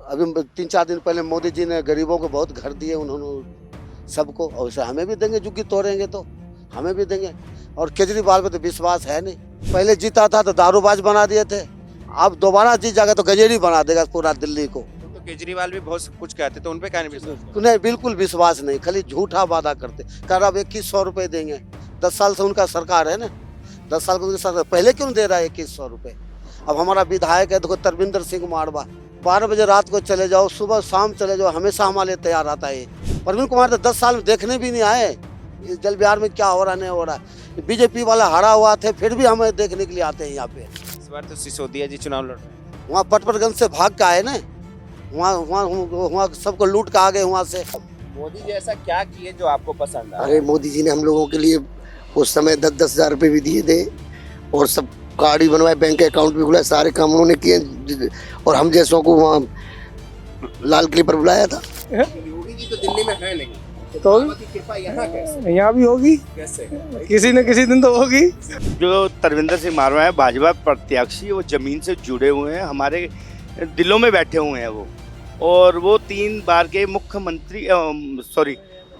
अभी 3-4 दिन पहले मोदी जी ने गरीबों को बहुत घर दिए उन्होंने सबको, और वैसे हमें भी देंगे, जुग्गी तोड़ेंगे तो हमें भी देंगे। और केजरीवाल पे तो विश्वास है नहीं। पहले जीता था तो दारूबाज बना दिए थे, अब दोबारा जीत जाएगा तो गजेरी बना देगा पूरा दिल्ली को। तो केजरीवाल भी बहुत कुछ कहते तो उन पे क्या नहीं विश्वास? नहीं, बिल्कुल विश्वास नहीं, खाली झूठा वादा करते। कर अब 2100 रुपए देंगे, 10 साल से उनका सरकार है ना, 10 साल के सरकार पहले क्यों दे रहा है 2100 रुपए? अब हमारा विधायक है देखो तरविंदर सिंह मारवा, 12 बजे रात को चले जाओ, सुबह शाम चले जाओ, हमेशा हमारे लिए तैयार रहता है। प्रवीण कुमार तो 10 साल में देखने भी नहीं आए इस जल विहार में क्या हो रहा नहीं हो रहा है। बीजेपी वाला हारा हुआ थे, फिर भी हमें देखने के लिए आते हैं यहाँ पे। इस बार तो सिसोदिया जी चुनाव लड़ रहे हैं। वहाँ पटपरगंज से भाग के आए ना, वहाँ सबको लूट के आ गए वहाँ से। मोदी जी ऐसा क्या किए जो आपको पसंद आया? अरे मोदी जी ने हम लोगों के लिए उस समय 10-10 हजार रुपये भी दिए थे, और सब कार्ड भी बनवाए, बैंक अकाउंट भी खुलाए, सारे काम उन्होंने किए। और हम जैसों को वहाँ लाल किले पर बुलाया था। योगी जी तो दिल्ली में है नहीं, तो बाबा की कृपा यहाँ कैसे? यहाँ भी होगी, कैसे? किसी न किसी दिन तो होगी। जो तरविंदर सिंह मारवा है भाजपा प्रत्याशी, वो जमीन से जुड़े हुए हैं, हमारे दिलों में बैठे हुए हैं वो। और वो 3 बार के मुख्यमंत्री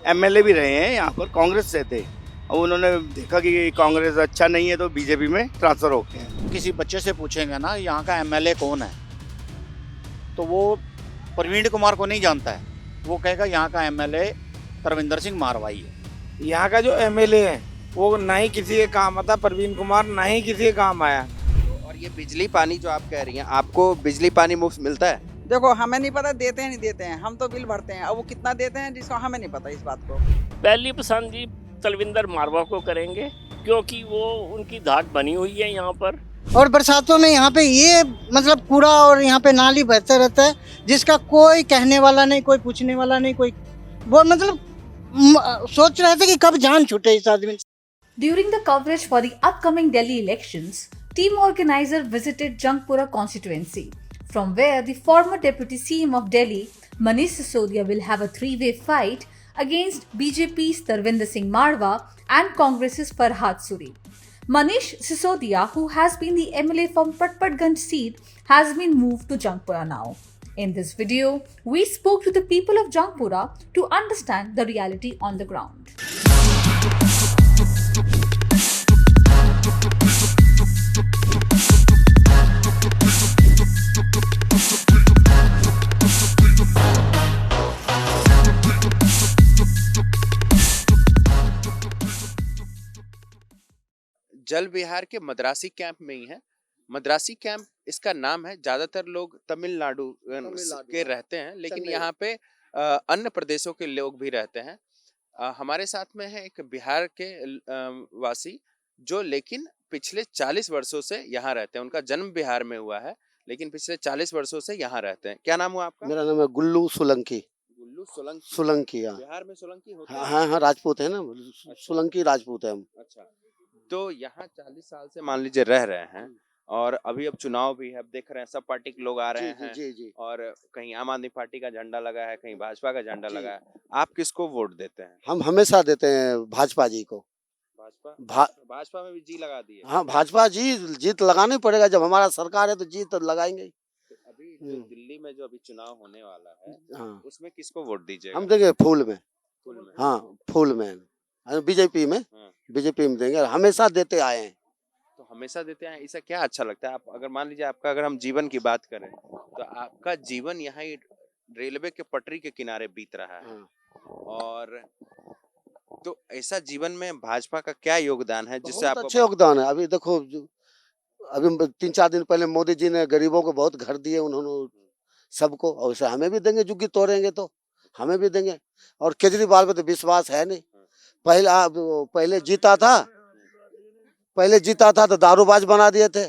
एमएलए भी रहे हैं, यहाँ पर कांग्रेस से थे। और उन्होंने देखा कि कांग्रेस अच्छा नहीं है तो बीजेपी में ट्रांसफर हो गए। किसी बच्चे से पूछेंगे ना यहाँ का एमएलए कौन है, तो वो प्रवीण कुमार को नहीं जानता है, वो कहेगा यहाँ का एमएलए तरविंदर सिंह मारवाई है। यहाँ का जो एमएलए है वो ना ही किसी के काम आता, प्रवीण कुमार ना ही किसी के काम आया। और ये बिजली पानी जो आप कह रही हैं, आपको बिजली पानी मुफ्त मिलता है? देखो हमें नहीं पता देते हैं नहीं देते हैं, हम तो बिल भरते हैं, अब वो कितना देते हैं जिसको हमें नहीं पता इस बात को। पहली पसंद जी तलविंदर मारवा को करेंगे, क्योंकि वो उनकी धाक बनी हुई है यहाँ पर। और बरसातों में यहाँ पे ये मतलब कूड़ा और यहाँ पे नाली बहता रहता है, जिसका कोई कहने वाला नहीं, कोई पूछने वाला नहीं, कोई वो मतलब सोच रहे थे कि कब जान छूटे इस आदमी। During the coverage for the upcoming Delhi elections, team organizer visited Jangpura constituency, from where the former deputy CM of Delhi, Manish Sisodia, will have a three-way fight against BJP's Tarvinder Singh Marwa and Congress's Farhad Suri. Manish Sisodia, who has been the MLA from Patparganj seat, has been moved to Jangpura now. In this video, we spoke to the people of Jangpura to understand the reality on the ground. जल विहार के Madrasi camp में ही है। Madrasi camp इसका नाम है, ज्यादातर लोग तमिलनाडु के रहते हैं, लेकिन यहाँ पे अन्य प्रदेशों के लोग भी रहते हैं। हमारे साथ में है एक बिहार के वासी, जो लेकिन पिछले 40 वर्षों से यहाँ रहते हैं। उनका जन्म बिहार में हुआ है, लेकिन पिछले 40 वर्षों से यहाँ रहते हैं। क्या नाम हुआ आपका? मेरा नाम है गुल्लू सोलंकी। गुल्लू सोलंकी। सोलंकी, हाँ। बिहार में सोलंकी होते हैं? हाँ, राजपूत है ना, सोलंकी राजपूत है हम। अच्छा, तो यहाँ 40 साल से मान लीजिए रह रहे हैं, और अभी अब चुनाव भी है, अब देख रहे हैं सब पार्टी के लोग आ रहे हैं। जी। और कहीं आम आदमी पार्टी का झंडा लगा है, कहीं भाजपा का झंडा लगा है। आप किसको वोट देते हैं? हम हमेशा देते हैं भाजपा जी को। भाजपा में भी जी लगा दिए? हाँ, भाजपा जी, जीत लगाना ही पड़ेगा, जब हमारा सरकार है तो जीत तो लगाएंगे। अभी जो दिल्ली में जो अभी चुनाव होने वाला है, हाँ, उसमें किसको वोट दीजिएगा? हम देंगे फूल में। हाँ, फूल में, बीजेपी में। हाँ। बीजेपी में देंगे, हमेशा देते आए हैं। तो हमेशा देते हैं, इससे क्या अच्छा लगता है? आप अगर मान लीजिए आपका, अगर हम जीवन की बात करें, तो आपका जीवन यहाँ ही रेलवे के पटरी के किनारे बीत रहा है। और तो ऐसा जीवन में भाजपा का क्या योगदान है जिससे आपको? अच्छे योगदान है। अभी देखो, अभी 3-4 दिन पहले मोदी जी ने गरीबों को बहुत घर दिए उन्होंने सबको, और वैसे हमें भी देंगे, जुग्गी तोड़ेंगे तो हमें भी देंगे। और केजरीवाल पे तो विश्वास है नहीं। पहले जीता था तो दारूबाज बना दिए थे,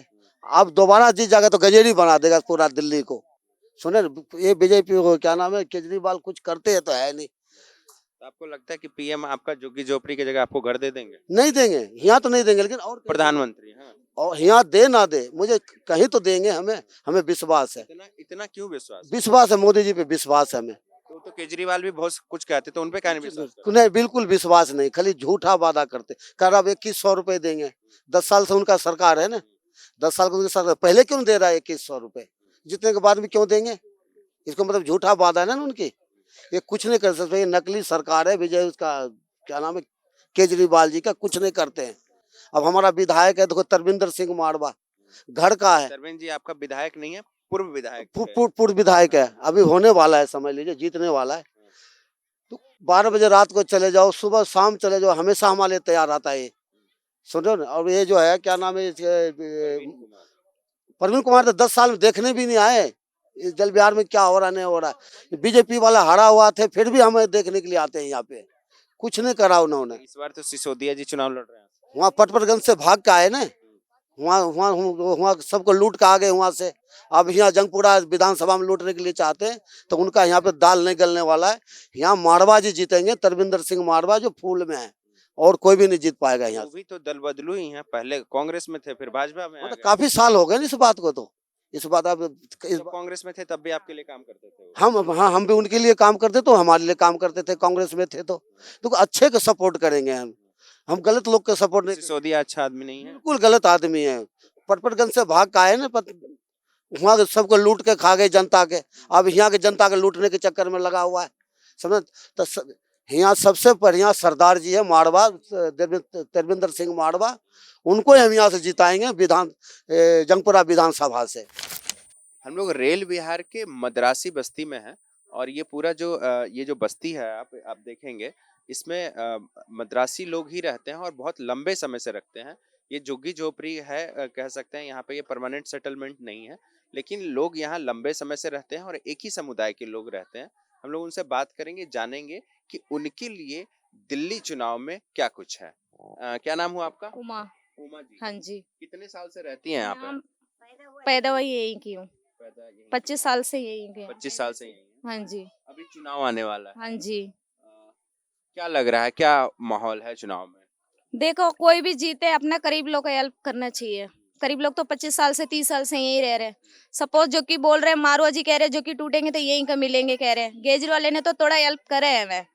अब दोबारा जीत जाएगा तो गजेरी बना देगा पूरा दिल्ली को। सुने, ये बीजेपी को क्या नाम है, केजरीवाल कुछ करते हैं तो है नहीं। तो आपको लगता है कि पीएम आपका झुग्गी झोपड़ी की जगह आपको घर दे देंगे? नहीं देंगे, यहाँ तो नहीं देंगे, लेकिन और प्रधानमंत्री। हाँ। और यहाँ दे ना दे, मुझे कहीं तो देंगे, हमें विश्वास है। इतना क्यों विश्वास? विश्वास है, मोदी जी पे विश्वास है हमें। तो केजरीवाल भी बहुत कुछ कहते तो उन पे क्या नहीं विश्वास? नहीं, बिल्कुल विश्वास नहीं, खाली झूठा वादा करते। कर अब 2100 रुपए देंगे, 10 साल से उनका सरकार है ना, 10 साल के सरकार पहले क्यों दे रहा है 2100 रुपए? जितने के बाद भी क्यों देंगे? इसको मतलब झूठा वादा है ना उनकी, ये कुछ नहीं कर सकते। ये नकली सरकार है, विजय उसका क्या नाम है, केजरीवाल जी का, कुछ नहीं करते हैं। अब हमारा विधायक है देखो तरविंदर सिंह मारवा, घर का है, सरवीन जी आपका विधायक नहीं है, पूर्व विधायक है। पूर्व विधायक है, अभी होने वाला है, समझ लीजिए जीतने वाला है। तो 12 बजे रात को चले जाओ, सुबह शाम चले जाओ, हमेशा हमारे लिए तैयार आता है ये, सुनो ना। और ये जो है क्या नाम है प्रवीण कुमार, तो 10 साल में देखने भी नहीं आए इस जल विहार में क्या हो रहा नहीं हो रहा है। बीजेपी वाला हरा हुआ थे, फिर भी हमें देखने के लिए आते हैं यहाँ पे, कुछ नहीं करा उन्होंने। इस बार तो सिसोदिया जी चुनाव लड़ रहे हैं। वहाँ पटपरगंज से भाग के आए ना, वहाँ सबको लूट के आ गए वहाँ से। अब यहाँ जंगपुरा विधानसभा में लूटने के लिए चाहते हैं, तो उनका यहाँ पे दाल नहीं गलने वाला है। यहाँ मारवा जी जीतेंगे, तरविंदर सिंह मारवा जो फूल में है, और कोई भी नहीं जीत पाएगा यहाँ वो भी तो दल बदलू ही है, पहले कांग्रेस में थे फिर भाजपा में आ मतलब गए। काफी साल हो गए ना इस बात को, तो इस बात अब तो कांग्रेस में थे तब भी आपके लिए काम करते थे वो। हम भी उनके लिए काम करते, तो हमारे लिए काम करते थे, कांग्रेस में थे तो अच्छे को सपोर्ट करेंगे हम गलत लोग का सपोर्ट नहीं। सिसोदिया अच्छा आदमी नहीं है। बिल्कुल गलत आदमी है, पटपरगंज से भाग के आए ना, वहाँ सबको लूट के खा गए जनता के। अब यहाँ के जनता के लूटने के चक्कर में लगा हुआ है, समझ। तो यहाँ सबसे बढ़िया सरदार जी है मारवा, तरविंदर सिंह मारवा, उनको हम यहाँ से जिताएंगे जंगपुरा विधानसभा से। हम लोग रेल विहार के मद्रासी बस्ती में हैं, और ये पूरा जो ये जो बस्ती है आप देखेंगे, इसमें मद्रासी लोग ही रहते हैं और बहुत लंबे समय से रखते हैं। ये झुग्गी झोपड़ी है, कह सकते हैं, यहाँ पे ये परमानेंट सेटलमेंट नहीं है, लेकिन लोग यहाँ लंबे समय से रहते हैं और एक ही समुदाय के लोग रहते हैं। हम लोग उनसे बात करेंगे, जानेंगे कि उनके लिए दिल्ली चुनाव में क्या कुछ है। क्या नाम हुआ आपका? उमा। उमा जी। हाँ जी। कितने साल से रहती हैं यहाँ पे? पैदा हुई यहीं की हूँ, 25 साल से यहीं के। 25 साल से यहीं हैं। हाँ जी। अभी चुनाव आने वाला है, हाँ जी। क्या लग रहा है, क्या माहौल है चुनाव में? देखो कोई भी जीते अपना करीब लोग का हेल्प करना चाहिए। करीब लोग तो 25 साल से 30 साल से यहीं रह रहे हैं। सपोज जो कि बोल रहे हैं मारवा जी कह रहे हैं जो कि टूटेंगे तो यहीं का मिलेंगे कह रहे हैं। केजरीवाल ने तो थोड़ा हेल्प करे है, मैं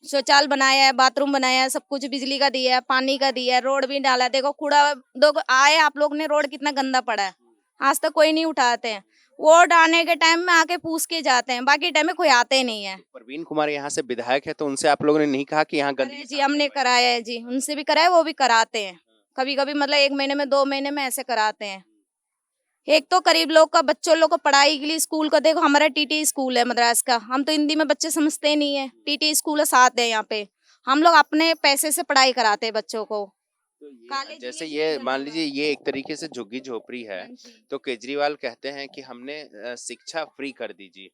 शौचालय बनाया है, बाथरूम बनाया है, सब कुछ बिजली का दिया है, पानी का दिया है, रोड भी डाला है। देखो कूड़ा दो आए आप लोग ने, रोड कितना गंदा पड़ा है, आज तक कोई नहीं उठाते हैं। वोट आने के टाइम में आके पूछ के जाते हैं, बाकी टाइम में कोई आते नहीं है। प्रवीण कुमार यहाँ से विधायक है, तो उनसे आप लोगों ने नहीं कहा कि यहाँ अरे गंदगी? जी हमने कराया है जी, उनसे भी कराया, वो भी कराते हैं कभी कभी, मतलब 1 महीने में 2 महीने में ऐसे कराते हैं। एक तो गरीब लोग का, बच्चों लोग को पढ़ाई के लिए स्कूल का, देखो हमारा टीटी स्कूल है मद्रास का, हम तो हिंदी में बच्चे समझते नहीं है, टीटी स्कूल है साथ है यहाँ पे, हम लोग अपने पैसे से पढ़ाई कराते हैं बच्चों को। तो जैसे ये मान लीजिए ये एक तरीके से झुग्गी झोपड़ी है, तो केजरीवाल कहते हैं कि हमने शिक्षा फ्री कर दी जी,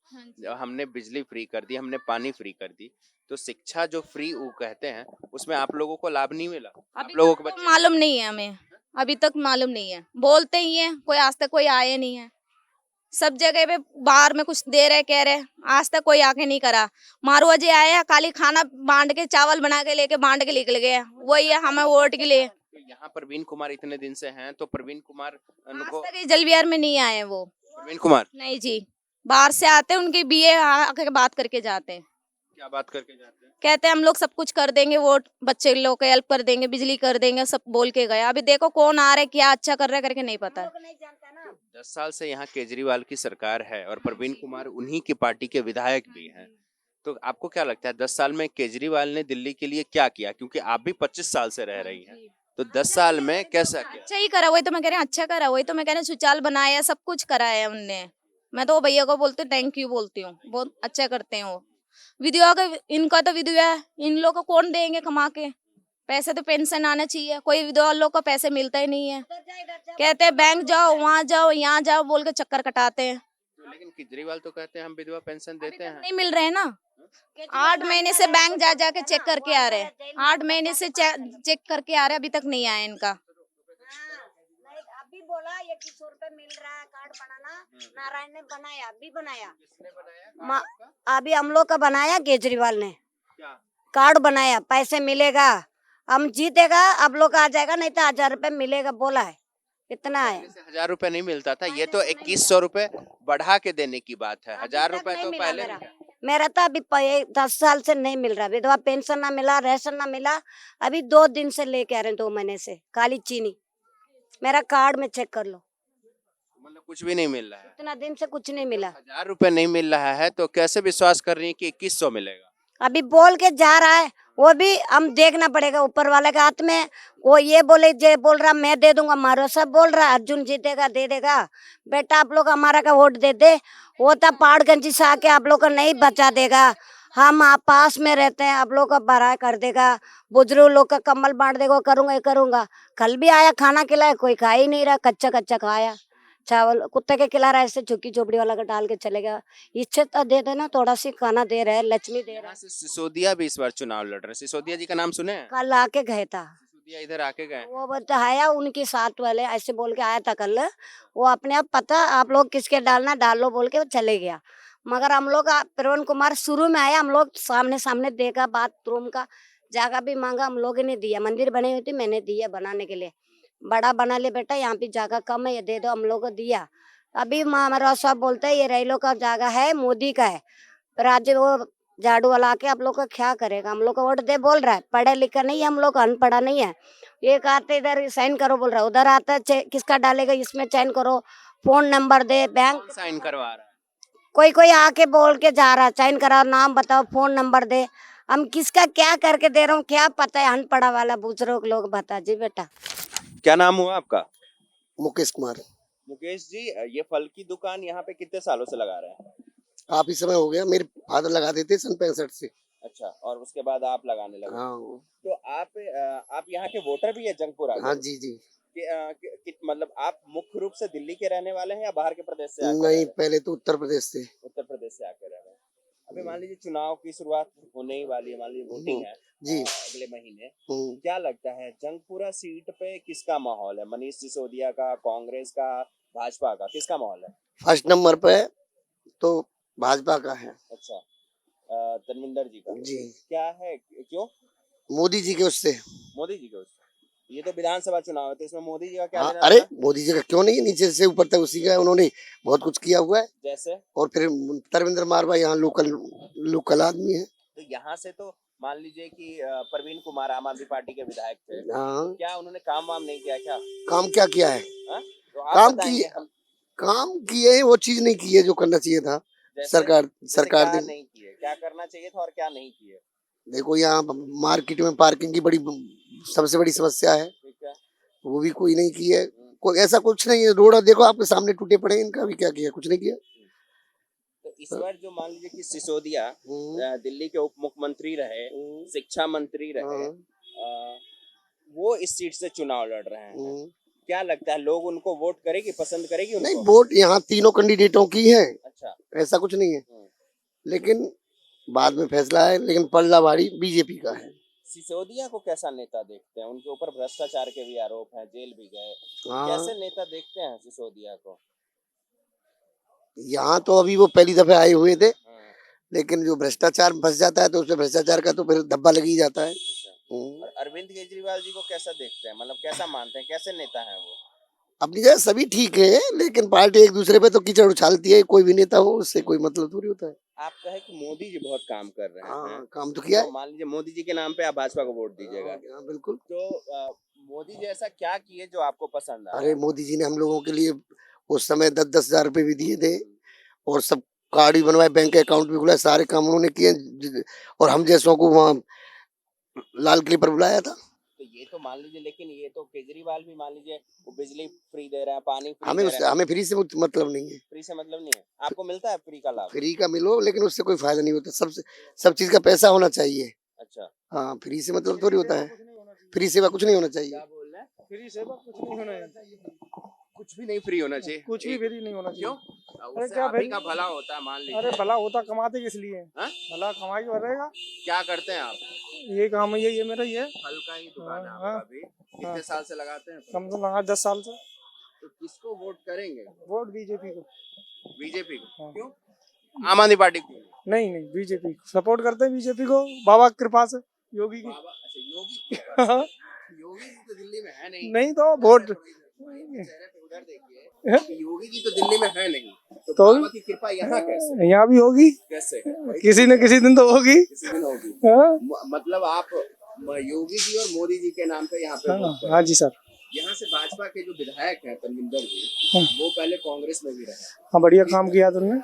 हमने बिजली फ्री कर दी, हमने पानी फ्री कर दी। तो शिक्षा जो फ्री वो कहते हैं, उसमें आप लोगों को लाभ नहीं मिला? आप लोगों को तो मालूम नहीं है हमें, अभी तक मालूम नहीं है, बोलते ही है, कोई आज तक कोई आए नहीं है। सब जगह पे बाहर में कुछ दे रहे कह रहे, आज तक कोई आके नहीं करा। मारवा जी आया खाली खाना बांट के, चावल बना के लेके बांट के निकल गए, वही है हमें वोट के लिए। तो यहाँ प्रवीण कुमार इतने दिन से हैं, तो प्रवीण कुमार उनको आज तक इस जल विहार में नहीं आए वो। प्रवीण कुमार नहीं जी, बाहर से आते हैं, उनके बीए आके बात करके जाते हैं। क्या बात करके जाते हैं? कहते हैं हम लोग सब कुछ कर देंगे, वोट बच्चे लोग को हेल्प कर देंगे, बिजली कर देंगे, सब बोल के गया। अभी देखो कौन आ रहा है, क्या अच्छा कर रहा है करके नहीं पता। 10 साल से यहाँ केजरीवाल की सरकार है और प्रवीण कुमार उन्हीं की पार्टी के विधायक भी हैं, तो आपको क्या लगता है 10 साल में केजरीवाल ने दिल्ली के लिए क्या किया? क्योंकि आप भी 25 साल से रह रही हैं, तो 10 साल में कैसा किया? अच्छा ही करा, वही तो मैं कह रही हूँ, अच्छा करा, वही तो मैं कह रही हूँ, शौचालय बनाया, सब कुछ कराया उनने। मैं तो वो भैया को बोलती हूँ थैंक यू बोलती हूँ, बहुत अच्छा करते हैं वो। विधवा का, इनका तो विधवा है, इन लोग को कौन देंगे कमा के पैसे? तो पेंशन आना चाहिए, कोई विधवा लोग को पैसे मिलता ही नहीं है। कहते हैं बैंक जाओ, वहाँ जाओ, यहाँ जाओ बोल के चक्कर कटाते हैं। लेकिन केजरीवाल तो कहते हैं हम विधवा पेंशन देते हैं। नहीं मिल रहे हैं ना, 8 महीने से बैंक जा जाके चेक करके आ रहे हैं, 8 महीने से चेक करके आ रहे हैं, अभी तक नहीं आया इनका। अभी बोला 2100 रुपए मिल रहा है, कार्ड बनाना, नारायण ने बनाया, अभी बनाया, अभी हम लोग का बनाया, केजरीवाल ने कार्ड बनाया, पैसे मिलेगा, हम जीतेगा अब लोग आ जाएगा, नहीं तो 1000 रुपए मिलेगा बोला है। कितना है? 1000 रुपए नहीं मिलता था, ये तो 2100 रुपए बढ़ा के देने की बात है। 1000 रुपए तो पहले मेरा तो अभी 10 साल से नहीं मिल रहा, विधवा पेंशन ना मिला, राशन ना मिला, अभी 2 दिन से लेके आ रहे हैं, 2 महीने से, काली चीनी। मेरा कार्ड में चेक कर लो। मतलब कुछ भी नहीं मिल रहा है। इतना दिन से कुछ नहीं मिला। 1000 रुपए नहीं मिल रहा है तो कैसे विश्वास कर रही है कि 2100 मिलेगा? अभी बोल के जा रहा है, वो भी हम देखना पड़ेगा ऊपर वाले के हाथ में। वो ये बोल रहा मैं दे दूंगा, मारो सब बोल रहा अर्जुन जीतेगा दे देगा। बेटा आप लोग हमारा का वोट दे दे, वो तब पहाड़गंज से आके आप लोग को नहीं बचा देगा। हम आप पास में रहते हैं, आप लोग का बड़ा कर देगा, बुजुर्ग लोग का कम्बल बांट देगा, करूंगा ये करूंगा। कल भी आया खाना खिलाया, कोई खा ही नहीं रहा, कच्चा कच्चा खाया चावल, कुत्ते के खिला रहा है, ऐसे झुग्गी झोपड़ी वाला का डाल के चले गया। इच्छा तो दे देना, थोड़ा सी खाना दे रहे हैं, लक्ष्मी दे रहे यहाँ हैं। से सिसोदिया भी इस बार चुनाव लड़ रहे हैं। सिसोदिया जी का नाम सुने हैं? कल आके गए था, सिसोदिया इधर आके गए। वो बताया उनके साथ वाले ऐसे बोल के आया था कल। वो अपने आप पता आप लोग किसके डालना डाल लो बोल के वो चले गया। मगर हम लोग प्रवीण कुमार शुरू में आया, हम लोग सामने सामने देखा, बाथरूम का जगह भी मांगा, हम लोगों ने दिया। मंदिर बनी हुई थी, मैंने दिया बनाने के लिए, बड़ा बना ले बेटा, यहाँ पे जगह कम है, ये दे दो, हम लोग को दिया। अभी हमारा साहब बोलते हैं ये रेलों का जगह है, मोदी का है, राज्य वो झाड़ू वाला आके आप लोग का क्या करेगा। हम लोग को वोट दे बोल रहा है, पढ़ा लिखा नहीं है, हम लोग अनपढ़ा नहीं है। एक आते इधर साइन करो बोल रहा है, उधर आता है किसका डालेगा इसमें साइन करो, फोन नंबर दे, बैंक साइन करवा रहा है। कोई कोई आके बोल के जा रहा है साइन करा, नाम बताओ, फोन नंबर दे। हम किसका क्या करके दे रहा हूँ क्या पता है, अनपढ़ा वाला बुजुर्ग लोग बता जी बेटा। क्या नाम हुआ आपका? मुकेश कुमार। मुकेश जी, ये फल की दुकान यहाँ पे कितने सालों से लगा रहे हैं? काफी समय हो गया, मेरे फादर लगाते थे सन 65 से। अच्छा, और उसके बाद आप लगाने लगे? हाँ तो आप यहाँ के वोटर भी है जंगपुरा के? हाँ जी जी। मतलब आप मुख्य रूप से दिल्ली के रहने वाले हैं या बाहर के प्रदेश से आकर नहीं, पहले तो उत्तर प्रदेश से। उत्तर प्रदेश से आकर रह रहे हैं। अभी मान लीजिए चुनाव की शुरुआत होने ही वाली है, मान लीजिए वोटिंग है जी अगले महीने। क्या लगता है जंगपुरा सीट पे किसका माहौल है? मनीष सिसोदिया का, कांग्रेस का, भाजपा का, किसका माहौल है? फर्स्ट नंबर पे तो भाजपा का है। अच्छा, धर्मेंद्र जी का जी। क्या है, क्यों? मोदी जी के उससे। मोदी जी के उससे। ये तो विधानसभा चुनाव है तो इसमें मोदी जी का क्या हाँ, लेना अरे देना? मोदी जी का क्यों नहीं है, नीचे से ऊपर तक उसी का है, उन्होंने बहुत कुछ किया हुआ है। जैसे? और फिर धर्मेंद्र मारवा यहाँ लोकल आदमी है। तो यहाँ से तो मान लीजिए कि प्रवीण कुमार आम आदमी पार्टी के विधायक थे, हाँ, क्या उन्होंने काम वाम नहीं किया क्या? काम क्या किया है? हाँ? तो आप काम बताएंगे, काम किए वो चीज नहीं की है जो करना चाहिए था। जैसे सरकार क्या ने नहीं किए, क्या करना चाहिए था और क्या नहीं किए? देखो, यहाँ मार्केट में पार्किंग की बड़ी सबसे बड़ी समस्या है, ठीक है। वो भी कोई नहीं की है। कोई ऐसा कुछ नहीं है, रोड देखो आपके सामने टूटे पड़े हैं, इनका भी क्या किया? कुछ नहीं किया। तो इस बार जो मान लीजिए कि सिसोदिया दिल्ली के उप मुख्यमंत्री रहे, शिक्षा मंत्री रहे, वो इस सीट से चुनाव लड़ रहे हैं। क्या लगता है लोग उनको वोट करेगी, पसंद करेगी उनको? नहीं, वोट यहाँ तीनों कैंडिडेटों की है। अच्छा, ऐसा कुछ नहीं है, लेकिन बाद में फैसला है, लेकिन पल्ला भारी बीजेपी का है। सिसोदिया को कैसा नेता देखते हैं? उनके ऊपर भ्रष्टाचार के भी आरोप हैं, जेल भी गए। हाँ। कैसे नेता देखते हैं सिसोदिया को? यहाँ तो अभी वो पहली दफे आए हुए थे, लेकिन जो भ्रष्टाचार फंस जाता है तो उसमें भ्रष्टाचार का तो फिर धब्बा लग ही जाता है। और अरविंद केजरीवाल जी को कैसा देखते हैं, मतलब कैसा मानते हैं, कैसे नेता हैं वो? अपनी जगह सभी ठीक है, लेकिन पार्टी एक दूसरे पे तो कीचड़ उछालती है। कोई भी नेता हो, उससे कोई मतलब थोड़ी होता है। आप कहे कि मोदी जी बहुत काम कर रहे हैं। हाँ, काम तो किया है। मान लीजिए मोदी जी के नाम पे आप भाजपा को वोट दीजिएगा। हाँ, बिल्कुल। तो मोदी जी ऐसा क्या किए जो आपको पसंद आया? अरे मोदी जी ने हम लोगों के लिए उस समय 10-10 हजार रुपए भी दिए थे, और सब कार्ड भी बनवाए, बैंक अकाउंट भी खुला, सारे काम उन्होंने किए। और हम जैसों को वहाँ लाल किले पर बुलाया था। तो ये तो मान लीजिए, लेकिन ये तो केजरीवाल भी मान लीजिए वो बिजली फ्री दे रहा है, पानी फ्री हमें दे रहा है। हमें फ्री से मतलब नहीं है। फ्री से मतलब नहीं है, आपको मिलता है फ्री का लाभ? फ्री का मिलो, लेकिन उससे कोई फायदा नहीं होता। सब चीज का पैसा होना चाहिए। अच्छा, हाँ, फ्री से मतलब थोड़ी होता है। फ्री सेवा कुछ नहीं होना चाहिए। क्या बोल रहे हैं? फ्री सेवा कुछ नहीं होना चाहिए, कुछ भी नहीं फ्री होना चाहिए। कुछ भी फ्री नहीं होना चाहिए। क्यों? अरे उससे क्या आप ही भाई? का भला होता है, मान लीजिए। अरे भला होता कमाते किस लिए? हाँ? भला कमाई बढ़ेगा। क्या करते हैं आप? ये काम है, ये मेरा ये फल का ही दुकान है हाँ, आपका भी। कितने साल से लगाते हैं? कम से कम 10 साल से। तो किसको वोट करेंगे? वोट बीजेपी को। बीजेपी को? हाँ। क्यों? आम आदमी पार्टी को? नहीं बीजेपी सपोर्ट करते हैं, बीजेपी को, बाबा की कृपा से, योगी की। बाबा, अच्छा, योगी। योगी जी तो दिल्ली में है नहीं। नहीं तो वोट चेहरे पे उधर देखिए, योगी जी तो दिल्ली में है नहीं, तो तो बाबा की कृपा यहाँ कैसे? यहाँ भी होगी, कैसे? किसी न किसी दिन तो होगी। किसी दिन होगी। हाँ मतलब आप योगी जी और मोदी जी के नाम पे यहाँ पे वोट हाँ जी सर। यहाँ से भाजपा के जो विधायक हैं तनविंदर जी, वो पहले कांग्रेस में भी रहे। हाँ, बढ़िया काम किया तुमने।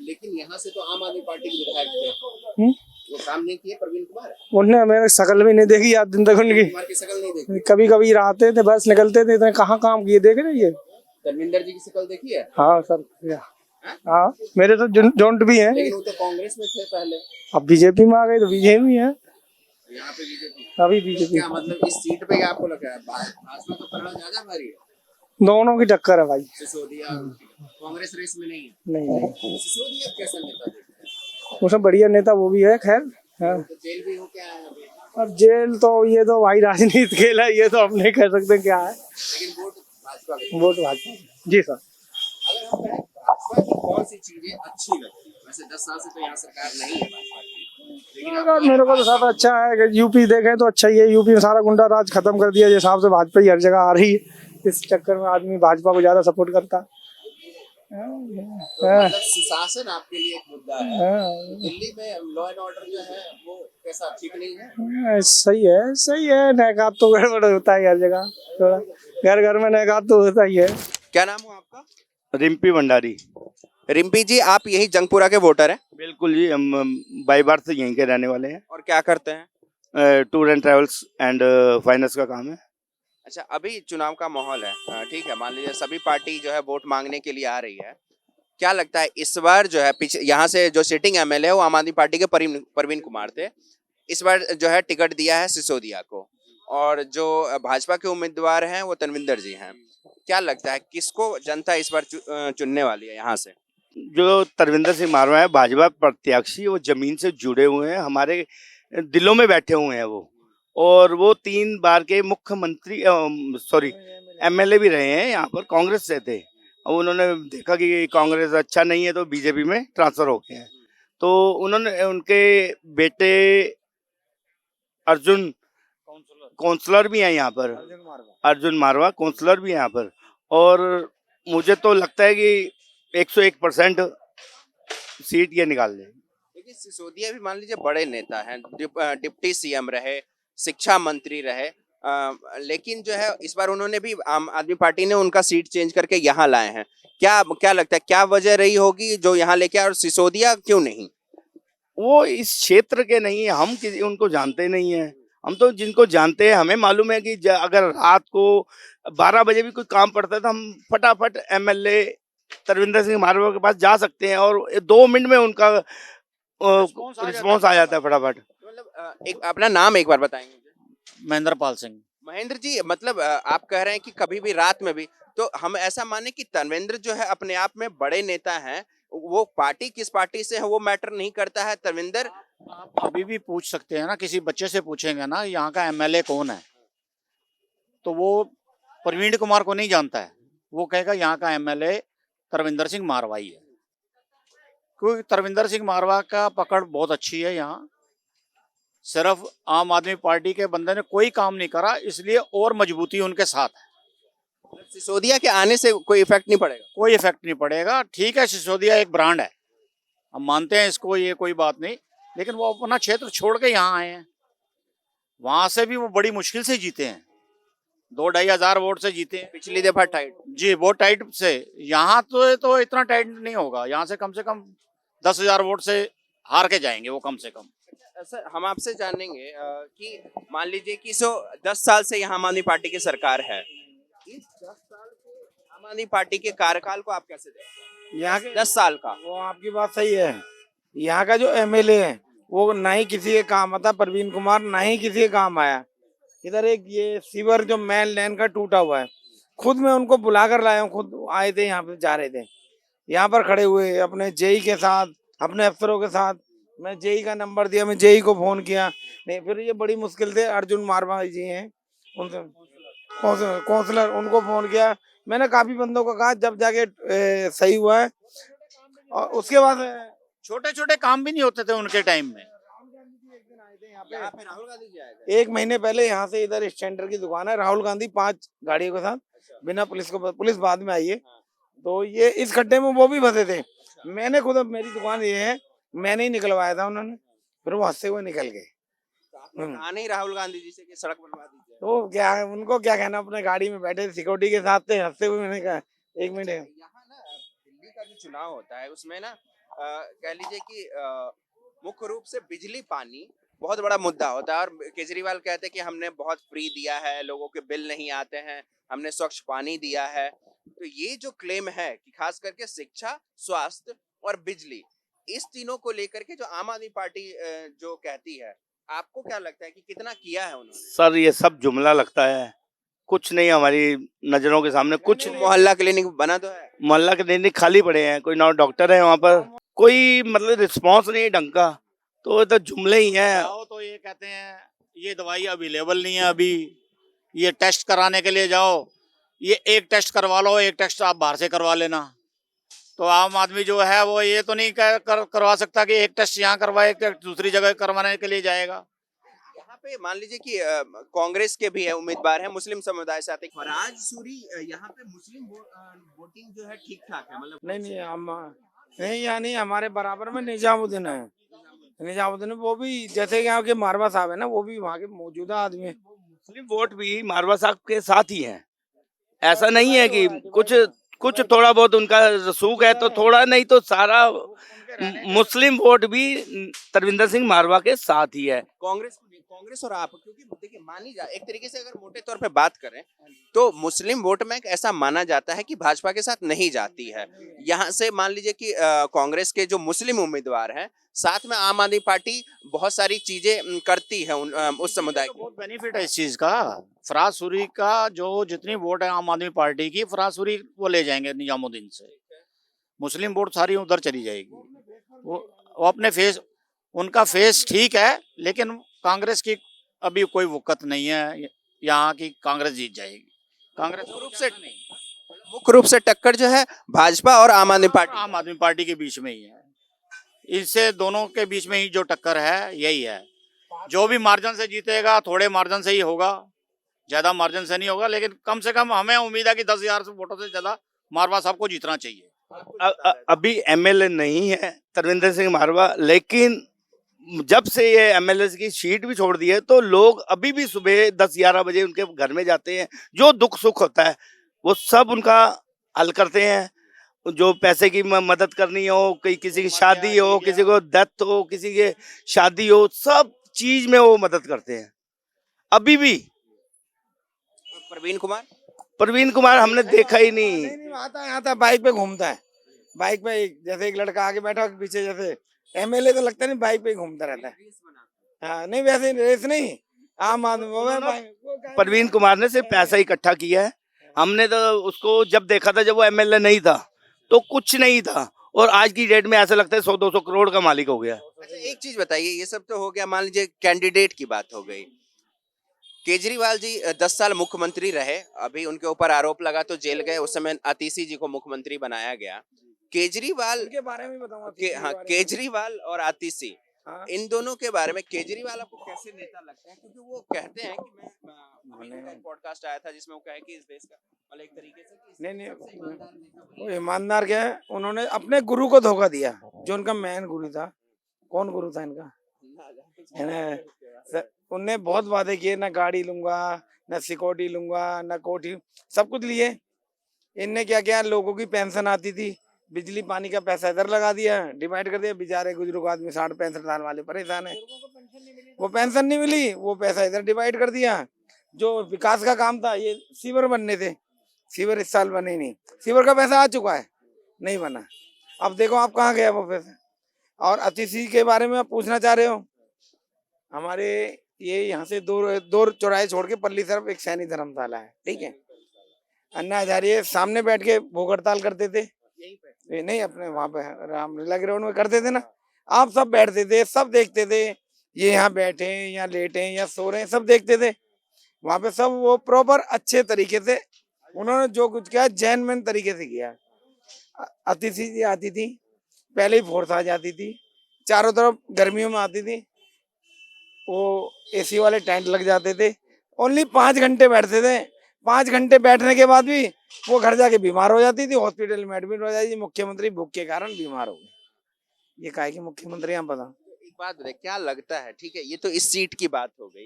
लेकिन यहाँ से तो आम आदमी पार्टी के विधायक थे, वो काम नहीं किए प्रवीण कुमार। उनने मेरे शकल भी नहीं देखी आज दिन तक उनकी। कुमार की शक्ल नहीं देखी। कभी कभी आते थे बस निकलते थे, इतने कहाँ काम किए देख रहे ये। तनविंदर जी की शक्ल देखी है? हाँ सर, हाँ मेरे तो जॉइंट भी हैं। लेकिन वो तो कांग्रेस में थे पहले, अब बीजेपी में आ गए तो बीजेपी में है। यहाँ पे बीजेपी। अभी बीजेपी। क्या मतलब इस सीट पे क्या आपको लग रहा है भाजपा का पलड़ा ज्यादा भारी है? दोनों की टक्कर है भाई। सिसोदिया कांग्रेस रेस में नहीं है। नहीं सिसोदिया कैसा नेता देखते हैं? उसमें बढ़िया नेता वो भी है। खैर हाँ। तो जेल भी हो क्या है अभी? अब जेल तो ये तो भाई राजनीति खेल है, ये तो हम नहीं कह सकते क्या है। लेकिन वोट भाजपा के। वोट भाजपा। जी सर। अगर हम कहें भाजपा की कौन सी चीजें अच्छी लगती है? वैसे 10 साल से तो यहाँ सरकार नहीं है भाजपा की, लेकिन मेरे को तो सब अच्छा है कि यूपी देखें तो अच्छा ही है। यूपी में सारा गुंडा राज खत्म कर दिया, जिस हिसाब से भाजपा ही हर जगह आ रही है। इस चक्कर में आदमी भाजपा को ज्यादा सपोर्ट करता है। तो मतलब सुशासन आपके लिए एक मुद्दा है। दिल्ली में लॉ एंड ऑर्डर जो है वो कैसा, ठीक नहीं है? सही है। नैकात तो गड़बड़ होता है हर जगह, थोड़ा घर घर में नैकात तो होता ही है। क्या नाम हो आपका? रिम्पी भंडारी। रिम्पी जी, आप यही जंगपुरा के वोटर हैं? बिल्कुल जी, हम बाई बर्थ यहीं के रहने वाले हैं। और क्या करते हैं? Tour and travels and finance का काम है। अच्छा, अभी चुनाव का माहौल है, ठीक है, मान लीजिए सभी पार्टी जो है वोट मांगने के लिए आ रही है। क्या लगता है इस बार जो है यहाँ से जो सिटिंग एमएलए है वो आम आदमी पार्टी के प्रवीण कुमार थे, इस बार जो है टिकट दिया है सिसोदिया को, और जो भाजपा के उम्मीदवार हैं वो तनविंदर जी हैं। क्या लगता है किसको जनता इस बार चुनने वाली है यहाँ से? जो तरविंदर सिंह मारवा है भाजपा प्रत्याशी, वो जमीन से जुड़े हुए हैं, हमारे दिलों में बैठे हुए हैं वो। और वो 3 बार के मुख्यमंत्री एमएलए भी रहे हैं, यहाँ पर कांग्रेस से थे। और उन्होंने देखा कि कांग्रेस अच्छा नहीं है तो बीजेपी में ट्रांसफर हो गए हैं। तो उन्होंने उनके बेटे अर्जुन काउंसलर भी हैं यहाँ पर, अर्जुन मारवा काउंसलर भी हैं यहाँ पर। और मुझे तो लगता है कि 101% सीट ये निकाल दें। लेकिन सिसोदिया भी मान लीजिए बड़े नेता हैं, डिप्टी सीएम रहे, शिक्षा मंत्री रहे, लेकिन जो है इस बार उन्होंने भी आम आदमी पार्टी ने उनका सीट चेंज करके यहाँ लाए हैं। क्या लगता है क्या वजह रही होगी जो यहाँ लेके आए, और सिसोदिया क्यों नहीं? वो इस क्षेत्र के नहीं है, हम किसी उनको जानते नहीं है। हम तो जिनको जानते हैं हमें मालूम है कि अगर रात को 12 बजे भी कोई काम पड़ता है तो हम फटाफट एमएलए तरविंदर सिंह मारवा के पास जा सकते हैं और 2 मिनट में उनका रिस्पॉन्स आ जाता है फटाफट। मतलब एक अपना नाम एक बार बताएंगे? महेंद्रपाल सिंह। महेंद्र जी, मतलब आप कह रहे हैं कि कभी भी रात में भी, तो हम ऐसा माने कि तनविंदर जो है अपने आप में बड़े नेता हैं, वो पार्टी किस पार्टी से है वो मैटर नहीं करता है। तरविंदर आप अभी भी पूछ सकते हैं ना, किसी बच्चे से पूछेंगे ना यहाँ का एमएलए कौन है, तो वो प्रवीण कुमार को नहीं जानता है, वो कहेगा यहाँ का एमएलए तरविंदर सिंह मारवा ही है। क्योंकि तरविंदर सिंह मारवा का पकड़ बहुत अच्छी है यहाँ। सिर्फ आम आदमी पार्टी के बंदे ने कोई काम नहीं करा, इसलिए और मजबूती उनके साथ है। सिसोदिया के आने से कोई इफेक्ट नहीं पड़ेगा? कोई इफेक्ट नहीं पड़ेगा। ठीक है, सिसोदिया एक ब्रांड है, हम मानते हैं इसको, ये कोई बात नहीं, लेकिन वो अपना क्षेत्र छोड़ के यहाँ आए हैं। वहां से भी वो बड़ी मुश्किल से जीते हैं, 2-2.5 हजार वोट से जीते हैं पिछली दफा टाइट। जी, बहुत टाइट से। यहाँ तो इतना टाइट नहीं होगा, यहाँ से कम 10,000 वोट से हार के जाएंगे वो कम से कम। सर, हम आपसे जानेंगे कि मान लीजिए कि 10 साल से यहाँ आम आदमी पार्टी की सरकार है, इस 10 साल के आम आदमी पार्टी के कार्यकाल को आप कैसे देखते हैं? यहाँ के 10 साल का। वो आपकी बात सही है। यहाँ का जो एमएलए है वो ना ही किसी के काम आता, प्रवीण कुमार ना ही किसी के काम आया। इधर एक ये सीवर जो मेन लाइन का टूटा हुआ है, खुद मैं उनको बुला कर लाया हूँ, खुद आए थे यहाँ पे, जा रहे थे, यहाँ पर खड़े हुए अपने जेई के साथ, अपने अफसरों के साथ। मैं जेई का नंबर दिया, मैं जेई को फोन किया, नहीं फिर ये बड़ी मुश्किल से अर्जुन मारवा जी हैं उनसे काउंसलर, उनको फोन किया मैंने, काफी बंदों को कहा, जब जाके सही हुआ है। और उसके बाद छोटे छोटे काम भी नहीं होते थे उनके टाइम में। राहुल गांधी जी आए थे 1 महीने पहले यहाँ से, इधर स्टैंडर्ड की दुकान है, राहुल गांधी 5 गाड़ियों के साथ, बिना पुलिस बाद में आई है, तो ये इस खड्डे में वो भी फंसे थे। मैंने खुद, अब मेरी दुकान ये है, मैंने ही निकलवाया था, उन्होंने फिर वो हंसते हुए निकल गए। कहा नहीं राहुल गांधी जी से कि सड़क बनवा दीजिए? तो क्या है, उनको क्या कहना, अपने गाड़ी में बैठे सिक्योरिटी के साथ थे, हंसते हुए मैंने कहा 1 मिनट। यहाँ ना दिल्ली का जो चुनाव होता है उसमें ना कह लीजिए कि मुख्य रूप से बिजली पानी बहुत बड़ा मुद्दा होता है और केजरीवाल कहते हैं कि हमने बहुत फ्री दिया है, लोगों के बिल नहीं आते हैं, हमने स्वच्छ पानी दिया है। तो ये जो क्लेम है कि खास करके शिक्षा, स्वास्थ्य और बिजली, इस तीनों को लेकर के जो आम आदमी पार्टी जो कहती है, आपको क्या लगता है कि कितना किया है उन्होंने? सर ये सब जुमला लगता है, कुछ नहीं हमारी नजरों के सामने, कुछ नहीं। मोहल्ला क्लिनिक बना तो है, मोहल्ला क्लिनिक खाली पड़े हैं, कोई ना डॉक्टर है वहाँ पर, कोई मतलब रिस्पांस नहीं है ढंग का, तो ये तो जुमले ही हैं। जाओ तो ये कहते हैं ये दवाई अवेलेबल नहीं है अभी, ये टेस्ट कराने के लिए जाओ, ये एक टेस्ट करवा लो, एक टेस्ट आप बाहर से करवा लेना। तो आम आदमी जो है वो ये तो नहीं करवा सकता कि एक टेस्ट यहाँ करवाए, एक टेस्ट दूसरी जगह करवाने के लिए जाएगा। यहाँ पे मान लीजिए कि कांग्रेस के भी है उम्मीदवार है, मुस्लिम समुदाय से आते, फराज सूरी, यहाँ पे मुस्लिम वोटिंग जो है ठीक ठाक है, मतलब नहीं हम नहीं, यानी हमारे बराबर में निजामुद्दीन है। निजामुद्दीन वो भी जैसे कि यहाँ के मारवा साहब है ना, वो भी वहाँ के मौजूदा आदमी है। मुस्लिम वोट भी मारवा साहब के साथ ही है, ऐसा नहीं है कि कुछ थोड़ा बहुत उनका रसूख है तो थोड़ा, नहीं तो सारा मुस्लिम वोट भी तरविंदर सिंह मारवा के साथ ही है। कांग्रेस और आप, क्योंकि देखिए मानी जा एक तरीके से अगर मोटे तौर पे बात करें तो मुस्लिम वोट बैंक ऐसा माना जाता है कि भाजपा के साथ नहीं जाती है। यहाँ से मान लीजिए कि कांग्रेस के जो मुस्लिम उम्मीदवार हैं, साथ में आम आदमी पार्टी बहुत सारी चीजें करती है उस समुदाय की। बहुत बेनिफिट है इस चीज का। फराज सूरी का जो जितनी वोट है आम आदमी पार्टी की, फराज सूरी वो ले जाएंगे निजामुद्दीन से, मुस्लिम वोट सारी उधर चली जाएगी। वो अपने फेस, उनका फेस ठीक है, लेकिन कांग्रेस की अभी कोई वक़्त नहीं है, यहाँ की कांग्रेस जीत जाएगी। कांग्रेस मुख्य रूप से टक्कर जो है भाजपा और आम आदमी पार्टी के बीच में ही है। इससे दोनों के बीच में ही जो टक्कर है यही है। जो भी मार्जिन से जीतेगा, थोड़े मार्जिन से ही होगा, ज्यादा मार्जिन से नहीं होगा, लेकिन कम से कम हमें उम्मीद है कि 10,000 वोटों से ज्यादा मारवा साहब को जीतना चाहिए। अभी एमएलए नहीं है तरविंदर सिंह मारवा, लेकिन जब से ये एमएलए की सीट भी छोड़ दी है तो लोग अभी भी सुबह 10-11 बजे उनके घर में जाते हैं, जो दुख सुख होता है वो सब उनका हल करते हैं। जो पैसे की मदद करनी हो, किसी की शादी हो, किसी को डेथ हो, किसी के शादी हो, सब चीज में वो मदद करते हैं अभी भी। प्रवीण कुमार हमने देखा ही नहीं। आता बाइक पे घूमता है, बाइक पे जैसे एक लड़का आगे बैठा पीछे, जैसे एमएलए तो लगता नहीं, बाइक पे घूमता रहता है। हाँ नहीं, वैसे रेस नहीं, आम आदमी। प्रवीण कुमार ने सिर्फ पैसा इकट्ठा किया है। हमने तो उसको जब देखा था, जब वो एमएलए नहीं था तो कुछ नहीं था, और आज की डेट में ऐसा लगता है 100-200 करोड़ का मालिक हो गया। अच्छा एक चीज बताइए, ये सब तो हो गया, मान लीजिए कैंडिडेट की बात हो गई। केजरीवाल जी 10 साल मुख्यमंत्री रहे, अभी उनके ऊपर आरोप लगा तो जेल गए, उस समय आतिशी जी को मुख्यमंत्री बनाया गया। केजरीवाल के बारे में बताऊंगा। हाँ, केजरीवाल और आतिशी, इन दोनों के बारे में केजरीवाल आपको कैसे नेता लगता है? क्योंकि वो कहते हैं कि मैं पॉडकास्ट आया था जिसमें वो कहे कि इस देश का मतलब एक तरीके से नहीं वो ईमानदार क्या है, उन्होंने अपने गुरु को धोखा दिया, जो उनका मेन गुरु था। कौन गुरु था इनका? उनने बहुत वादे किए, ना गाड़ी लूंगा, ना सिक्योरिटी लूंगा, ना कोठी, सब कुछ लिए। इनने क्या किया, लोगों की पेंशन आती थी, बिजली पानी का पैसा इधर लगा दिया, डिवाइड कर दिया। बेचारे बुजुर्ग आदमी 60-65 साल वाले परेशान है, वो पेंशन नहीं मिली, वो पैसा इधर डिवाइड कर दिया। जो विकास का काम था, ये सीवर बनने थे, सीवर इस साल बने नहीं, सीवर का पैसा आ चुका है, नहीं बना। अब देखो आप कहाँ गया वो पैसा। और अतिशी के बारे में आप पूछना चाह रहे हो, हमारे ये यहाँ से दो चौराहे छोड़ के पल्ली तरफ एक सैनिक धर्मशाला है, ठीक है। अन्ना हजारे सामने बैठ के भूख हड़ताल करते थे, नहीं अपने वहाँ पे रामलीला ग्राउंड में करते थे ना, आप सब बैठते थे, सब देखते थे, ये यहाँ बैठे हैं, यहाँ लेटे हैं, या सो रहे हैं, सब देखते थे वहाँ पे। सब वो प्रॉपर अच्छे तरीके से उन्होंने जो कुछ किया जेन्युइन तरीके से किया। अतिथि जी आती थी, पहले ही फोर्स आ जाती थी, चारों तरफ गर्मियों में आती थी, वो एसी वाले टेंट लग जाते थे, ओनली 5 घंटे बैठते थे। 5 घंटे बैठने के बाद भी वो घर जाके बीमार हो जाती थी, हॉस्पिटल में एडमिट हो जाती थी। मुख्यमंत्री भूख के कारण बीमार हो गए। ये काहे कि मुख्यमंत्री यहाँ पता। एक बात बताइए, क्या लगता है, ठीक है ये तो इस सीट की बात हो गई,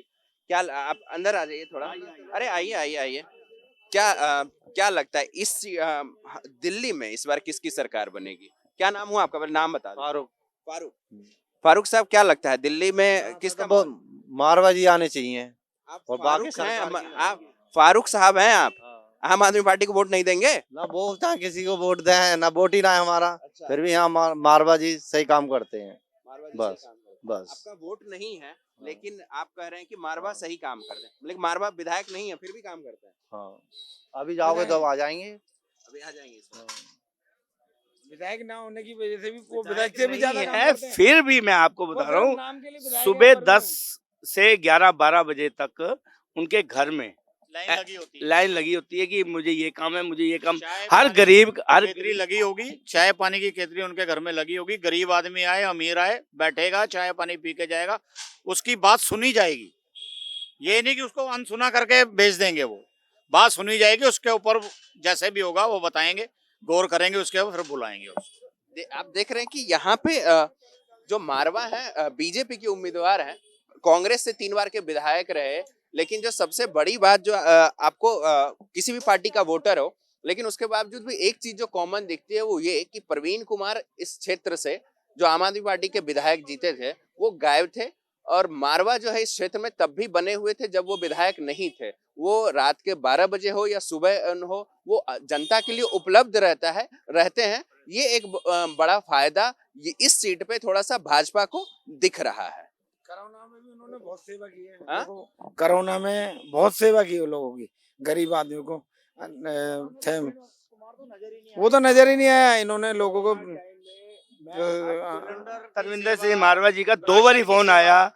क्या आप अंदर आ जाइए थोड़ा, अरे आइए आइए आइए, क्या लगता है दिल्ली में इस बार किसकी सरकार बनेगी? क्या नाम हुआ आपका, नाम बता दो। फारूक। फारूक। फारूक साहब, क्या लगता है दिल्ली में किसका मारवा जी आने चाहिए। आप और फारूक बाकी हैं, आप फारूक साहब हैं, आप आम आदमी पार्टी को वोट नहीं देंगे? ना बोलता है किसी को वोट दें, ना वोट ही ना है हमारा। अच्छा। फिर भी यहाँ मारवा जी सही काम करते हैं। मारवा जी बस, सही काम करते हैं। बस। आपका वोट नहीं है, लेकिन आप कह रहे हैं कि मारवा सही काम करते हैं, लेकिन मारवा विधायक नहीं है फिर भी काम करते हैं। हाँ, अभी जाओगे तो अब आ जाएंगे। अभी आ जाएंगे इसमें। विधायक ना होने की वजह से भी वो विधायक से भी ज्यादा काम है, करते हैं। फिर भी मैं आपको वो बता सिर्फ रहा हूँ, नाम के लिए विधायक सुबह है, पर 10 से 11-12 बजे तक उनके घर में लाइन लगी होती है। लाइन लगी होती है कि मुझे ये काम है, मुझे ये काम। चाय हर पानी गरीब की केतली लगी होगी, चाय पानी की केतली उनके घर में लगी होगी। गरीब आदमी आए, अमीर आए, बैठेगा, चाय पानी पी के जाएगा, उसकी बात सुनी जाएगी। ये नहीं कि उसको अनसुना करके भेज देंगे, वो बात सुनी जाएगी, उसके ऊपर जैसे भी होगा वो बताएंगे, गौर करेंगे, उसके ऊपर फिर बुलाएंगे उसको। आप देख रहे हैं कि यहाँ पे जो मारवा है बीजेपी के उम्मीदवार हैं, कांग्रेस से 3 बार के विधायक रहे, लेकिन जो सबसे बड़ी बात जो आपको किसी भी पार्टी का वोटर हो, लेकिन उसके बावजूद भी एक चीज जो कॉमन दिखती है वो ये कि प्रवीण कुमार इस क्षेत्र से जो आम आदमी पार्टी के विधायक जीते थे वो गायब थे, और मारवा जो है इस क्षेत्र में तब भी बने हुए थे जब वो विधायक नहीं थे। वो रात के 12 बजे हो या सुबह हो, वो जनता के लिए उपलब्ध रहते हैं। ये एक बड़ा फायदा ये इस सीट पे थोड़ा सा भाजपा को दिख रहा है। कोरोना में भी उन्होंने बहुत सेवा की है। हाँ? कोरोना में बहुत सेवा की उन लोगों की, गरीब आदमियों को वो तो नजर ही नहीं आया। इन्होंने लोगों को तरविंदर सिंह मारवा जी का 2 बार फोन आया,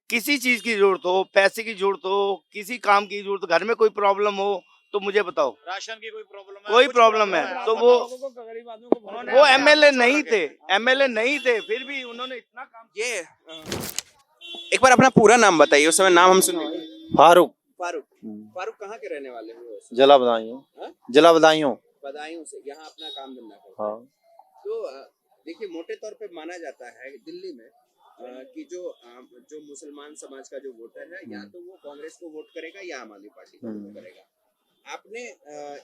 किसी चीज की जरूरत हो, पैसे की जरूरत हो, किसी काम की जरूरत हो, घर में कोई प्रॉब्लम हो तो मुझे बताओ। राशन की कोई प्रॉब्लम है, कोई कुछ प्रॉब्लम है तो वो एमएलए नहीं थे, फिर भी उन्होंने इतना काम। ये एक बार अपना पूरा नाम बताइए, उस समय नाम हम सुने। फारूक। फारूक। फारूक कहाँ के रहने वाले हो? जिला बदायूं। हाँ? जिला बदायूं। बदायूं से यहाँ अपना काम धंधा करते हैं। हाँ। तो देखिए मोटे तौर पे माना जाता है दिल्ली में कि जो मुसलमान समाज का जो वोटर है या तो वो कांग्रेस को वोट करेगा या आम आदमी पार्टी को वोट करेगा। आपने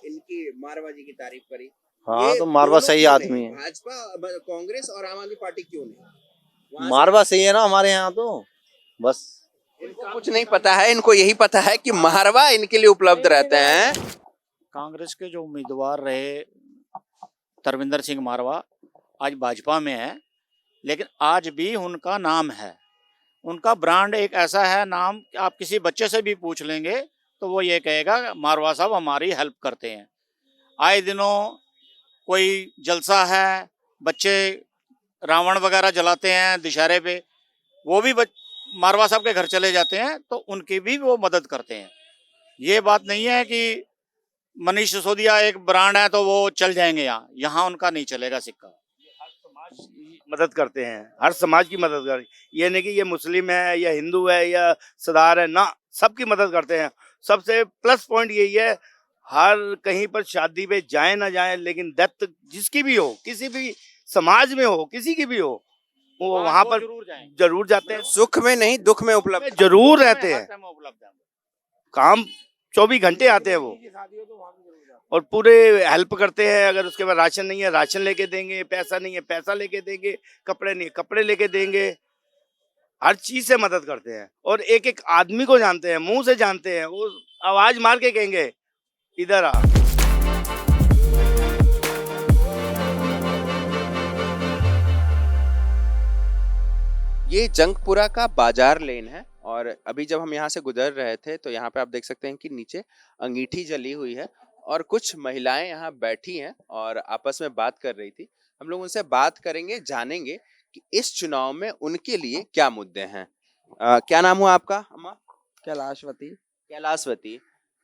इनकी मारवा जी की तारीफ करी। हाँ, तो मारवा सही आदमी है। भाजपा, कांग्रेस और आम आदमी पार्टी क्यों नहीं? मारवा सही है ना हमारे यहाँ, तो बस इनको कुछ नहीं पता है, इनको यही पता है कि मारवा इनके लिए उपलब्ध रहते हैं। कांग्रेस के जो उम्मीदवार रहे तरविंदर सिंह मारवा आज भाजपा में है, लेकिन आज भी उनका नाम है, उनका ब्रांड एक ऐसा है नाम, आप किसी बच्चे से भी पूछ लेंगे तो वो ये कहेगा मारवा साहब हमारी हेल्प करते हैं। आए दिनों कोई जलसा है, बच्चे रावण वगैरह जलाते हैं दशहरे पे, वो भी मारवा साहब के घर चले जाते हैं तो उनकी भी वो मदद करते हैं। ये बात नहीं है कि मनीष सिसोदिया एक ब्रांड है तो वो चल जाएंगे, यहाँ उनका नहीं चलेगा सिक्का। मदद करते हैं, हर समाज की मदद करते हैं। ये नहीं कि ये मुस्लिम है या हिंदू है या सरदार है ना, सबकी मदद करते हैं। सबसे प्लस पॉइंट यही है, हर कहीं पर शादी पे जाए ना जाए, लेकिन डेथ जिसकी भी हो, किसी भी समाज में हो, किसी की भी हो, वो वहाँ पर जरूर जाते हैं। सुख में नहीं दुख में उपलब्ध जरूर रहते हैं, काम 24 घंटे आते हैं वो, और पूरे हेल्प करते हैं। अगर उसके बाद राशन नहीं है राशन लेके देंगे, पैसा नहीं है पैसा लेके देंगे, कपड़े नहीं है कपड़े लेके देंगे, हर चीज से मदद करते हैं। और एक एक आदमी को जानते हैं, मुंह से जानते हैं, वो आवाज मार के कहेंगे इधर आ। ये जंगपुरा का बाजार लेन है, और अभी जब हम यहाँ से गुजर रहे थे तो यहाँ पे आप देख सकते हैं कि नीचे अंगीठी जली हुई है और कुछ महिलाएं यहाँ बैठी हैं और आपस में बात कर रही थी। हम लोग उनसे बात करेंगे, जानेंगे कि इस चुनाव में उनके लिए क्या मुद्दे हैं। क्या नाम हुआ आपका अम्मा? कैलाशवती। कैलाशवती,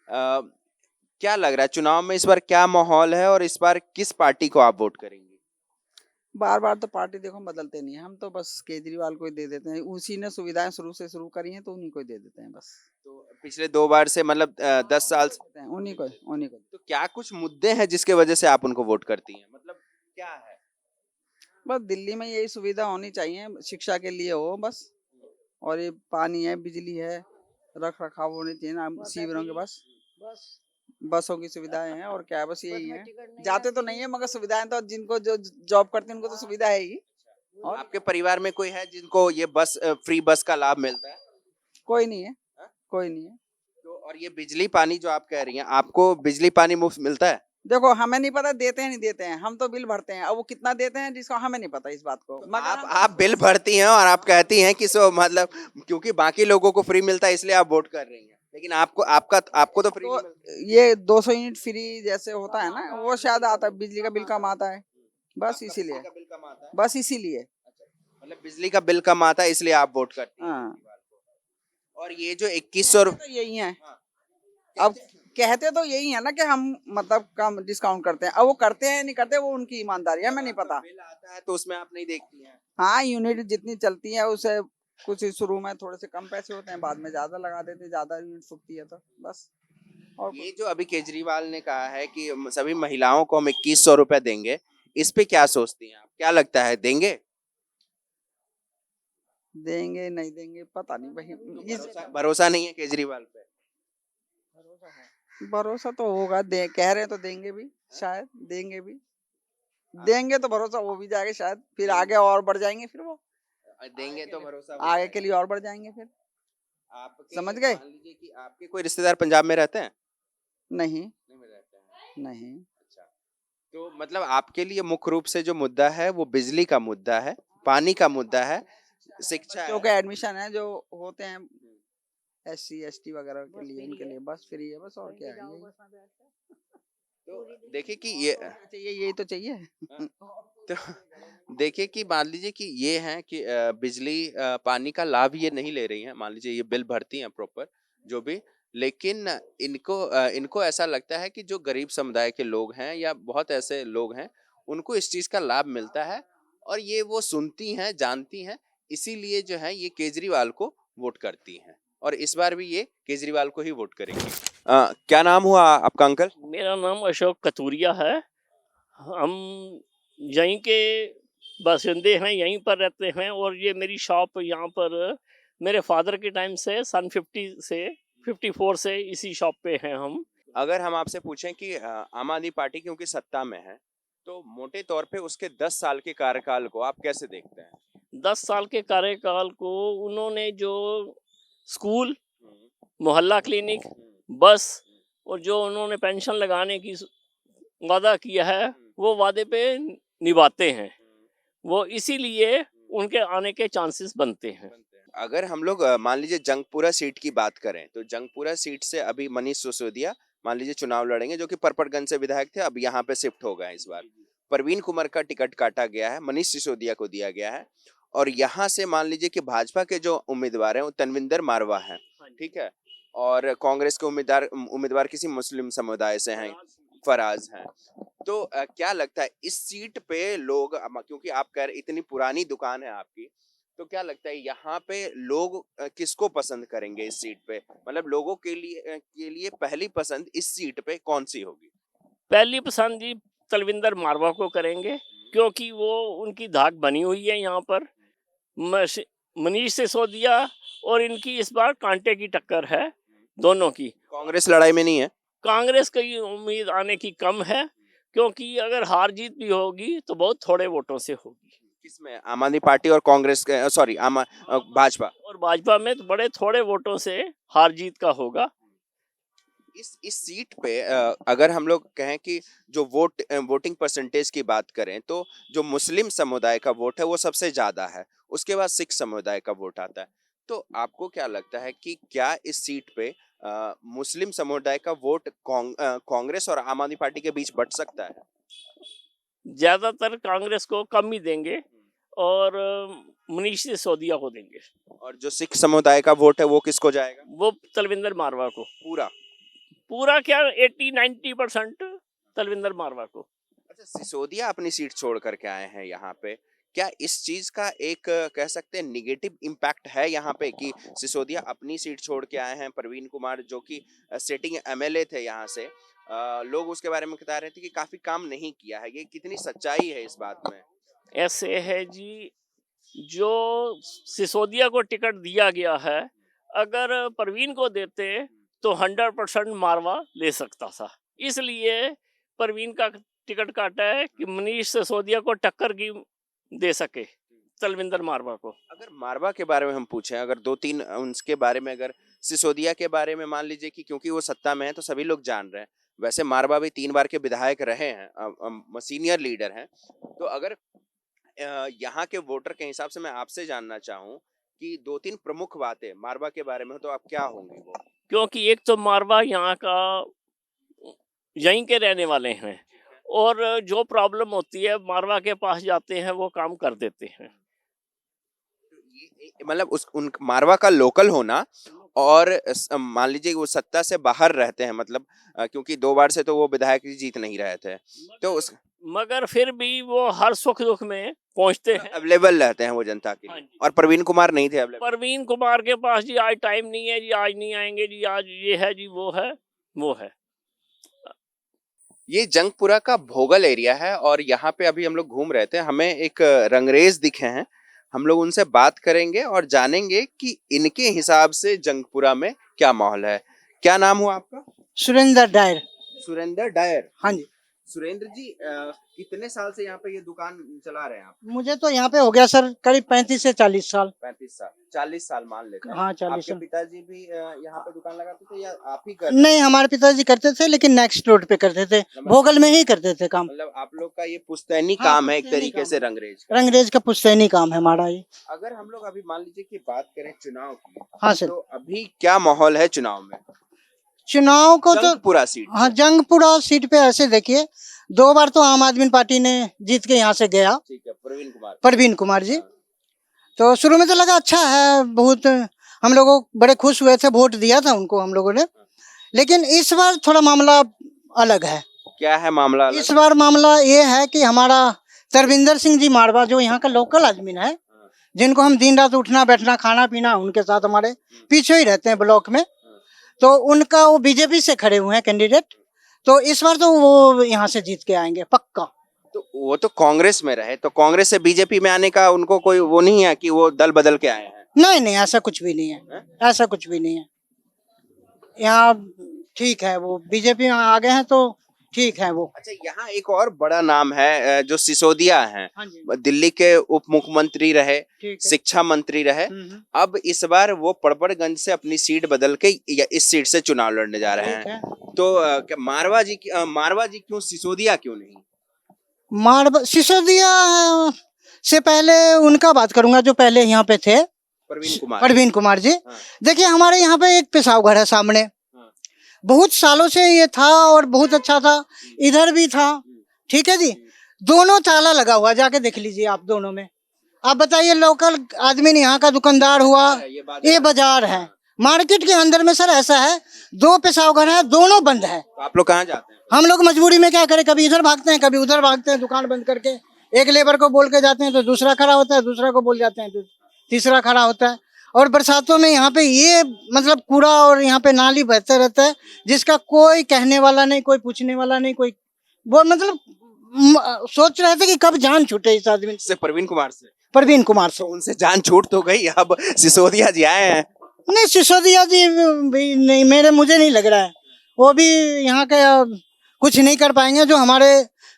क्या लग रहा है चुनाव में इस बार क्या माहौल है और इस बार किस पार्टी को आप वोट करेंगे? बार बार तो पार्टी देखो बदलते नहीं है, हम तो बस केजरीवाल को ही दे देते हैं, उसी ने सुविधाएं शुरू करी हैं तो उन्हीं को ही दे देते हैं बस। तो पिछले 2 बार से मतलब 10 साल से उन्हीं को। तो क्या कुछ मुद्दे हैं जिसके वजह से आप उनको वोट करती हैं, मतलब क्या है? बस दिल्ली में यही सुविधा होनी चाहिए, शिक्षा के लिए हो बस, और ये पानी है, बिजली है, रख रखाव होने चाहिए ना शिविरों के, बस बसों की सुविधाएं हैं, और क्या है, बस यही है। जाते तो नहीं है मगर सुविधाएं तो जिनको जो जॉब करते हैं उनको तो सुविधा है ही। और आपके परिवार में कोई है जिनको ये बस फ्री बस का लाभ मिलता है? कोई नहीं है, कोई नहीं है। तो और ये बिजली पानी जो आप कह रही हैं, आपको बिजली पानी मुफ्त मिलता है? देखो हमें नहीं पता देते हैं नहीं देते हैं, हम तो बिल भरते हैं, अब वो कितना देते हैं जिसको हमें नहीं पता इस बात को। मगर आप बिल भरती हैं और आप कहती हैं कि सो मतलब क्योंकि बाकी लोगों को फ्री मिलता है इसलिए आप वोट कर रही हैं, लेकिन आपको तो फ्री नहीं मिलता। ये 200 यूनिट फ्री जैसे होता है ना, वो शायद आता है, बिजली का बिल कम आता है, बस इसीलिए, बिजली का बिल कम आता है? बस इसीलिए। मतलब बिजली का बिल कम आता है इसलिए आप वोट करती हैं हाँ, केजरीवाल को। और ये जो 2100 तो यही है, अब कहते तो यही है ना कि हम मतलब कम डिस्काउंट करते हैं, अब वो करते हैं नहीं करते वो उनकी ईमानदारी है, हमें नहीं पता। बिल आता है तो उसमें आप नहीं देखती हैं? हाँ, यूनिट जितनी चलती है उसे कुछ शुरू में थोड़े से कम पैसे होते हैं, बाद में ज्यादा लगा देते हैं, ज्यादा यूनिट फूकती है तो बस। और ये जो अभी केजरीवाल ने कहा है कि सभी महिलाओं को हम 2100 रुपए देंगे, इस पे क्या सोचती हैं आप? क्या लगता है देंगे? देंगे नहीं देंगे पता नहीं भाई, भरोसा नहीं है केजरीवाल पे? भरोसा तो होगा, दे कह रहे हैं तो देंगे भी, शायद देंगे भी, देंगे तो भरोसा हो भी जाएगा शायद, फिर आगे और बढ़ जाएंगे, फिर वो देंगे तो भरोसा आगे के लिए और बढ़ जाएंगे फिर। आपके समझ गए? मान लीजिए कि आपके कोई रिश्तेदार पंजाब में रहते हैं? नहीं नहीं में रहते हैं। नहीं, अच्छा, तो मतलब आपके लिए मुख्य रूप से जो मुद्दा है वो बिजली का मुद्दा है, पानी का मुद्दा है, शिक्षा बच्चों है। के एडमिशन है जो होते हैं SC ST वगैरह के लिए, इनके लिए बस फ्री है, बस और क्या है, तो देखिए कि ये चाहिए, यही तो चाहिए। तो देखिए कि मान लीजिए कि ये है कि बिजली पानी का लाभ ये नहीं ले रही हैं, मान लीजिए ये बिल भरती हैं प्रॉपर जो भी, लेकिन इनको ऐसा लगता है कि जो गरीब समुदाय के लोग हैं या बहुत ऐसे लोग हैं उनको इस चीज़ का लाभ मिलता है और ये वो सुनती हैं, जानती हैं, इसीलिए जो है ये केजरीवाल को वोट करती हैं और इस बार भी ये केजरीवाल को ही वोट करेंगे। क्या नाम हुआ आपका अंकल? मेरा नाम अशोक कतूरिया है। हम यहीं के बासिंदे हैं, यहीं पर रहते हैं, और ये मेरी शॉप यहाँ पर मेरे फादर के टाइम से सन 54 से इसी शॉप पे हैं हम। अगर हम आपसे पूछें कि आम आदमी पार्टी क्योंकि सत्ता में है तो मोटे तौर पे उसके 10 साल के कार्यकाल को आप कैसे देखते हैं? 10 साल के कार्यकाल को उन्होंने जो स्कूल, मोहल्ला क्लिनिक, बस और जो उन्होंने पेंशन लगाने की वादा किया है वो वादे पे निभाते हैं, वो इसीलिए उनके आने के चांसेस बनते हैं। अगर हम लोग मान लीजिए जंगपुरा सीट की बात करें तो जंगपुरा सीट से अभी मनीष सिसोदिया मान लीजिए चुनाव लड़ेंगे जो कि परपटगंज से विधायक थे, अब यहाँ पे शिफ्ट हो गए। इस बार परवीन कुमार का टिकट काटा गया है, मनीष सिसोदिया को दिया गया है और यहाँ से मान लीजिए कि भाजपा के जो उम्मीदवार हैं वो तनविंदर मारवा हैं, ठीक है, और कांग्रेस के उम्मीदवार किसी मुस्लिम समुदाय से हैं, फराज हैं। तो क्या लगता है इस सीट पे लोग, क्योंकि आप कह रहे इतनी पुरानी दुकान है आपकी, तो क्या लगता है यहाँ पे लोग किसको पसंद करेंगे इस सीट पे? मतलब लोगों के लिए पहली पसंद इस सीट पे कौन सी होगी? पहली पसंद जी तलविंदर मारवा को करेंगे, क्योंकि वो उनकी धाक बनी हुई है यहाँ पर। मनीष सिसोदिया और इनकी इस बार कांटे की टक्कर है दोनों की। कांग्रेस लड़ाई में नहीं है? कांग्रेस की उम्मीद आने की कम है, क्योंकि अगर हार जीत भी होगी तो बहुत थोड़े वोटों से होगी। किसमें? आम आदमी पार्टी और कांग्रेस के, सॉरी भाजपा और भाजपा में तो बड़े थोड़े वोटों से हार जीत का होगा। इस सीट पे अगर हम लोग कहें कि जो वोटिंग परसेंटेज की बात करें तो जो मुस्लिम समुदाय का वोट है वो सबसे ज्यादा है, उसके बाद सिख समुदाय का वोट आता है। तो आपको क्या लगता है कि क्या इस सीट पे मुस्लिम समुदाय का वोट कांग्रेस और आम आदमी पार्टी के बीच बंट सकता है? ज्यादातर कांग्रेस को कम ही देंगे और मनीष सिसोदिया को देंगे। और जो सिख समुदाय का वोट है वो किसको जाएगा? वो तलविंदर मारवा को। पूरा क्या 80-90% तलविंदर मारवा को। अच्छा, सिसोदिया अपनी सीट छोड़ करके आए हैं यहाँ पे, क्या इस चीज का एक कह सकते हैं निगेटिव इम्पैक्ट है यहाँ पे कि सिसोदिया अपनी सीट छोड़ के आए हैं? परवीन कुमार जो कि सिटिंग MLA थे यहाँ से, लोग उसके बारे में बता रहे थे कि काफी काम नहीं किया है, ये कितनी सच्चाई है इस बात में? ऐसे है जी, जो सिसोदिया को टिकट दिया गया है, अगर परवीन को देते तो 100% मारवा ले सकता था, इसलिए परवीन का टिकट काटा है कि मनीष सिसोदिया को टक्कर की दे सके तलविंदर मारवा को। अगर मारवा के बारे में हम पूछें, अगर 2-3 उनके बारे में, अगर सिसोदिया के बारे में मान लीजिए कि क्योंकि वो सत्ता में है तो सभी लोग जान रहे हैं, वैसे मारवा भी 3 बार के विधायक रहे हैं, सीनियर लीडर हैं, तो अगर यहाँ के वोटर के हिसाब से मैं आपसे जानना चाहूँ कि 2-3 प्रमुख बातें मारवा के बारे में तो आप क्या होंगी वो? क्योंकि एक तो मारवा यहाँ का यहीं के रहने वाले हैं, और जो प्रॉब्लम होती है मारवा के पास जाते हैं, वो काम कर देते हैं। मतलब उन मारवा का लोकल होना, और मान लीजिए वो सत्ता से बाहर रहते हैं, मतलब क्योंकि 2 बार से तो वो विधायक जीत नहीं रहे थे, तो उस मगर फिर भी वो हर सुख दुख में पहुंचते हैं, अवेलेबल रहते हैं वो जनता के लिए। और प्रवीण कुमार नहीं थे अवेलेबल? परवीन कुमार के पास जी आज टाइम नहीं है जी, आज नहीं आएंगे जी, आज ये है जी, वो है वो है। ये जंगपुरा का भोगल एरिया है और यहाँ पे अभी हम लोग घूम रहे थे, हमें एक रंगरेज दिखे हैं, हम लोग उनसे बात करेंगे और जानेंगे कि इनके हिसाब से जंगपुरा में क्या माहौल है। क्या नाम हुआ आपका? सुरेंद्र डायर। सुरेंद्र डायर। हाँ जी। सुरेंद्र जी, कितने साल से यहाँ पे ये दुकान चला रहे हैं आप? मुझे तो यहाँ पे हो गया सर करीब 35 से 40 साल। 35 साल, 40 साल मान लेते हैं। हाँ 40 आपके साल। पिताजी भी यहाँ पे दुकान लगाते थे या आप ही करते? नहीं, हमारे पिताजी करते थे, लेकिन नेक्स्ट रोड पे करते थे, भोगल में ही करते थे काम। मतलब आप लोग का ये पुश्तैनी हाँ, काम है एक पुश्तैनी तरीके काम से है। रंगरेज का। रंगरेज का पुश्तैनी काम है हमारा ये। अगर हम लोग अभी मान लीजिए कि बात करें चुनाव की, हाँ सर। तो अभी क्या माहौल है चुनाव में? चुनाव को तो जंगपुरा सीट। हाँ, जंगपुरा सीट पे ऐसे देखिए, 2 बार तो आम आदमी पार्टी ने जीत के यहाँ से गया, ठीक है, प्रवीण कुमार जी। तो शुरू में तो लगा अच्छा है, बहुत हम लोगों बड़े खुश हुए थे, वोट दिया था उनको हम लोगों ने, लेकिन इस बार थोड़ा मामला अलग है। क्या है मामला अलग? इस बार मामला ये है कि हमारा तरविंदर सिंह जी मारवा, जो यहाँ का लोकल आदमी है, जिनको हम दिन रात उठना बैठना खाना पीना उनके साथ हमारे पीछे ही रहते हैं ब्लॉक में, तो उनका वो बीजेपी से खड़े हुए हैं कैंडिडेट, तो इस बार तो वो यहाँ से जीत के आएंगे पक्का। तो वो तो कांग्रेस में रहे, तो कांग्रेस से बीजेपी में आने का उनको कोई वो नहीं है कि वो दल बदल के आए हैं? नहीं नहीं, ऐसा कुछ भी नहीं है, ऐसा कुछ भी नहीं है। यहाँ ठीक है, वो बीजेपी में आ गए हैं तो ठीक है वो। अच्छा, यहाँ एक और बड़ा नाम है जो सिसोदिया हैं, हाँ जी। दिल्ली के उप मुख्यमंत्री रहे, ठीक है। शिक्षा मंत्री रहे, अब इस बार वो पड़पड़गंज से अपनी सीट बदल के या इस सीट से चुनाव लड़ने जा रहे हैं, तो क्या मारवा जी क्यों, सिसोदिया क्यों नहीं? मारवा सिसोदिया से पहले उनका बात करूंगा, जो पहले यहाँ पे थे, प्रवीण कुमार जी। देखिए हमारे यहाँ पे एक पेशाव घर है सामने, बहुत सालों से ये था और बहुत अच्छा था, इधर भी था, ठीक है जी, दोनों ताला लगा हुआ, जाके देख लीजिए आप दोनों में। आप बताइए, लोकल आदमी यहाँ का दुकानदार हुआ, ये बाजार है, मार्केट के अंदर में सर ऐसा है, 2 पेशाव घर है, दोनों बंद है। तो आप लोग कहाँ जाते हैं? हम लोग मजबूरी में क्या करें, कभी इधर भागते हैं, कभी उधर भागते हैं, दुकान बंद करके। एक लेबर को बोल के जाते हैं तो दूसरा खड़ा होता है, दूसरा को बोल जाते हैं तो तीसरा खड़ा होता है। और बरसातों में यहाँ पे ये मतलब कूड़ा और यहाँ पे नाली बहते रहता है, जिसका कोई कहने वाला नहीं, कोई पूछने वाला नहीं, कोई वो मतलब सोच रहे थे कि कब जान छूटे इस आदमी से। प्रवीण कुमार से तो उनसे जान छूट तो गई, अब सिसोदिया जी आए हैं। नहीं, सिसोदिया जी भी नहीं, मुझे नहीं लग रहा है वो भी यहाँ का कुछ नहीं कर पाएंगे, जो हमारे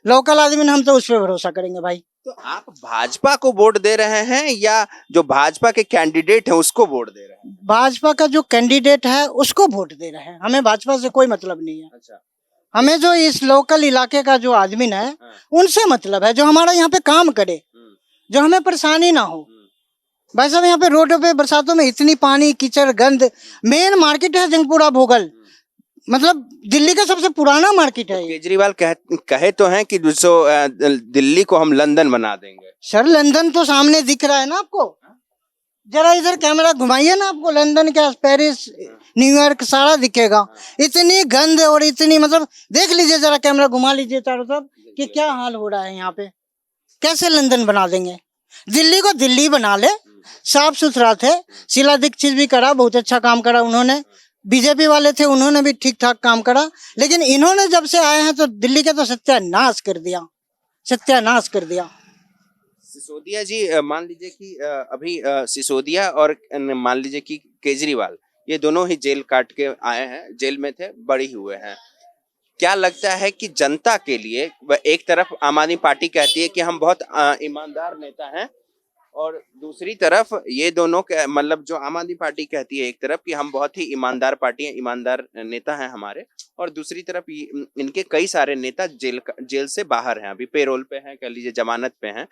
लोकल आदमी ने, हम तो उस पर भरोसा करेंगे भाई। तो आप भाजपा को वोट दे रहे हैं या जो भाजपा के कैंडिडेट हैं उसको वोट दे रहे हैं? भाजपा का जो कैंडिडेट है उसको वोट दे रहे हैं, हमें भाजपा से कोई मतलब नहीं है। अच्छा। हमें जो इस लोकल इलाके का जो आदमी है उनसे मतलब है, जो हमारा यहाँ पे काम करे, जो हमें परेशानी ना हो। भाई साहब, यहाँ पे रोडों पे बरसातों में इतनी पानी, कीचड़, गंद, मेन मार्केट है जंगपुरा भोगल, मतलब दिल्ली का सबसे पुराना मार्केट है। केजरीवाल कहे तो हैं कि दिल्ली को हम लंदन बना देंगे। सर लंदन तो सामने दिख रहा है ना आपको, जरा इधर कैमरा घुमाइए ना, आपको लंदन क्या, पेरिस, न्यूयॉर्क सारा दिखेगा। इतनी गंद और इतनी मतलब देख लीजिए, जरा कैमरा घुमा लीजिए चारों तरफ कि क्या हाल हो रहा है यहाँ पे। कैसे लंदन बना देंगे? दिल्ली को दिल्ली बना ले, साफ सुथरा थे। शीला दीक्षित भी करा, बहुत अच्छा काम करा उन्होंने, बीजेपी वाले थे, उन्होंने भी ठीक ठाक काम करा, लेकिन इन्होंने जब से आए हैं तो दिल्ली का तो सत्यानाश कर दिया, सत्यानाश कर दिया। सिसोदिया जी, मान लीजिए कि अभी सिसोदिया और मान लीजिए कि केजरीवाल, ये दोनों ही जेल काट के आए हैं, जेल में थे, बरी हुए हैं। क्या लगता है कि जनता के लिए एक तरफ आम आदमी पार्टी कहती है कि हम बहुत ईमानदार नेता हैं, और दूसरी तरफ ये दोनों मतलब जो आम आदमी पार्टी कहती है एक तरफ कि हम बहुत ही ईमानदार पार्टी हैं, ईमानदार नेता हैं हमारे, और दूसरी तरफ इनके कई सारे नेता जेल से बाहर हैं, अभी पेरोल पे हैं, कह लीजिए जमानत पे हैं।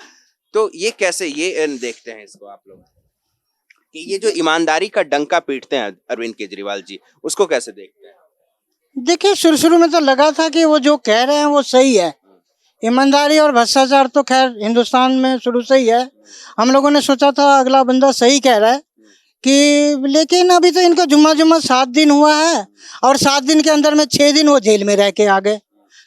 तो ये कैसे ये देखते हैं इसको आप लोग कि ये जो ईमानदारी का डंका पीटते हैं अरविंद केजरीवाल जी, उसको कैसे देखते हैं? देखिए, शुरू में तो लगा था कि वो जो कह रहे हैं वो सही है। ईमानदारी और भ्रष्टाचार तो खैर हिंदुस्तान में शुरू से ही है। हम लोगों ने सोचा था अगला बंदा सही कह रहा है कि, लेकिन अभी तो इनका जुम्मा 7 दिन हुआ है और 7 दिन के अंदर में 6 दिन वो जेल में रह के आ गए,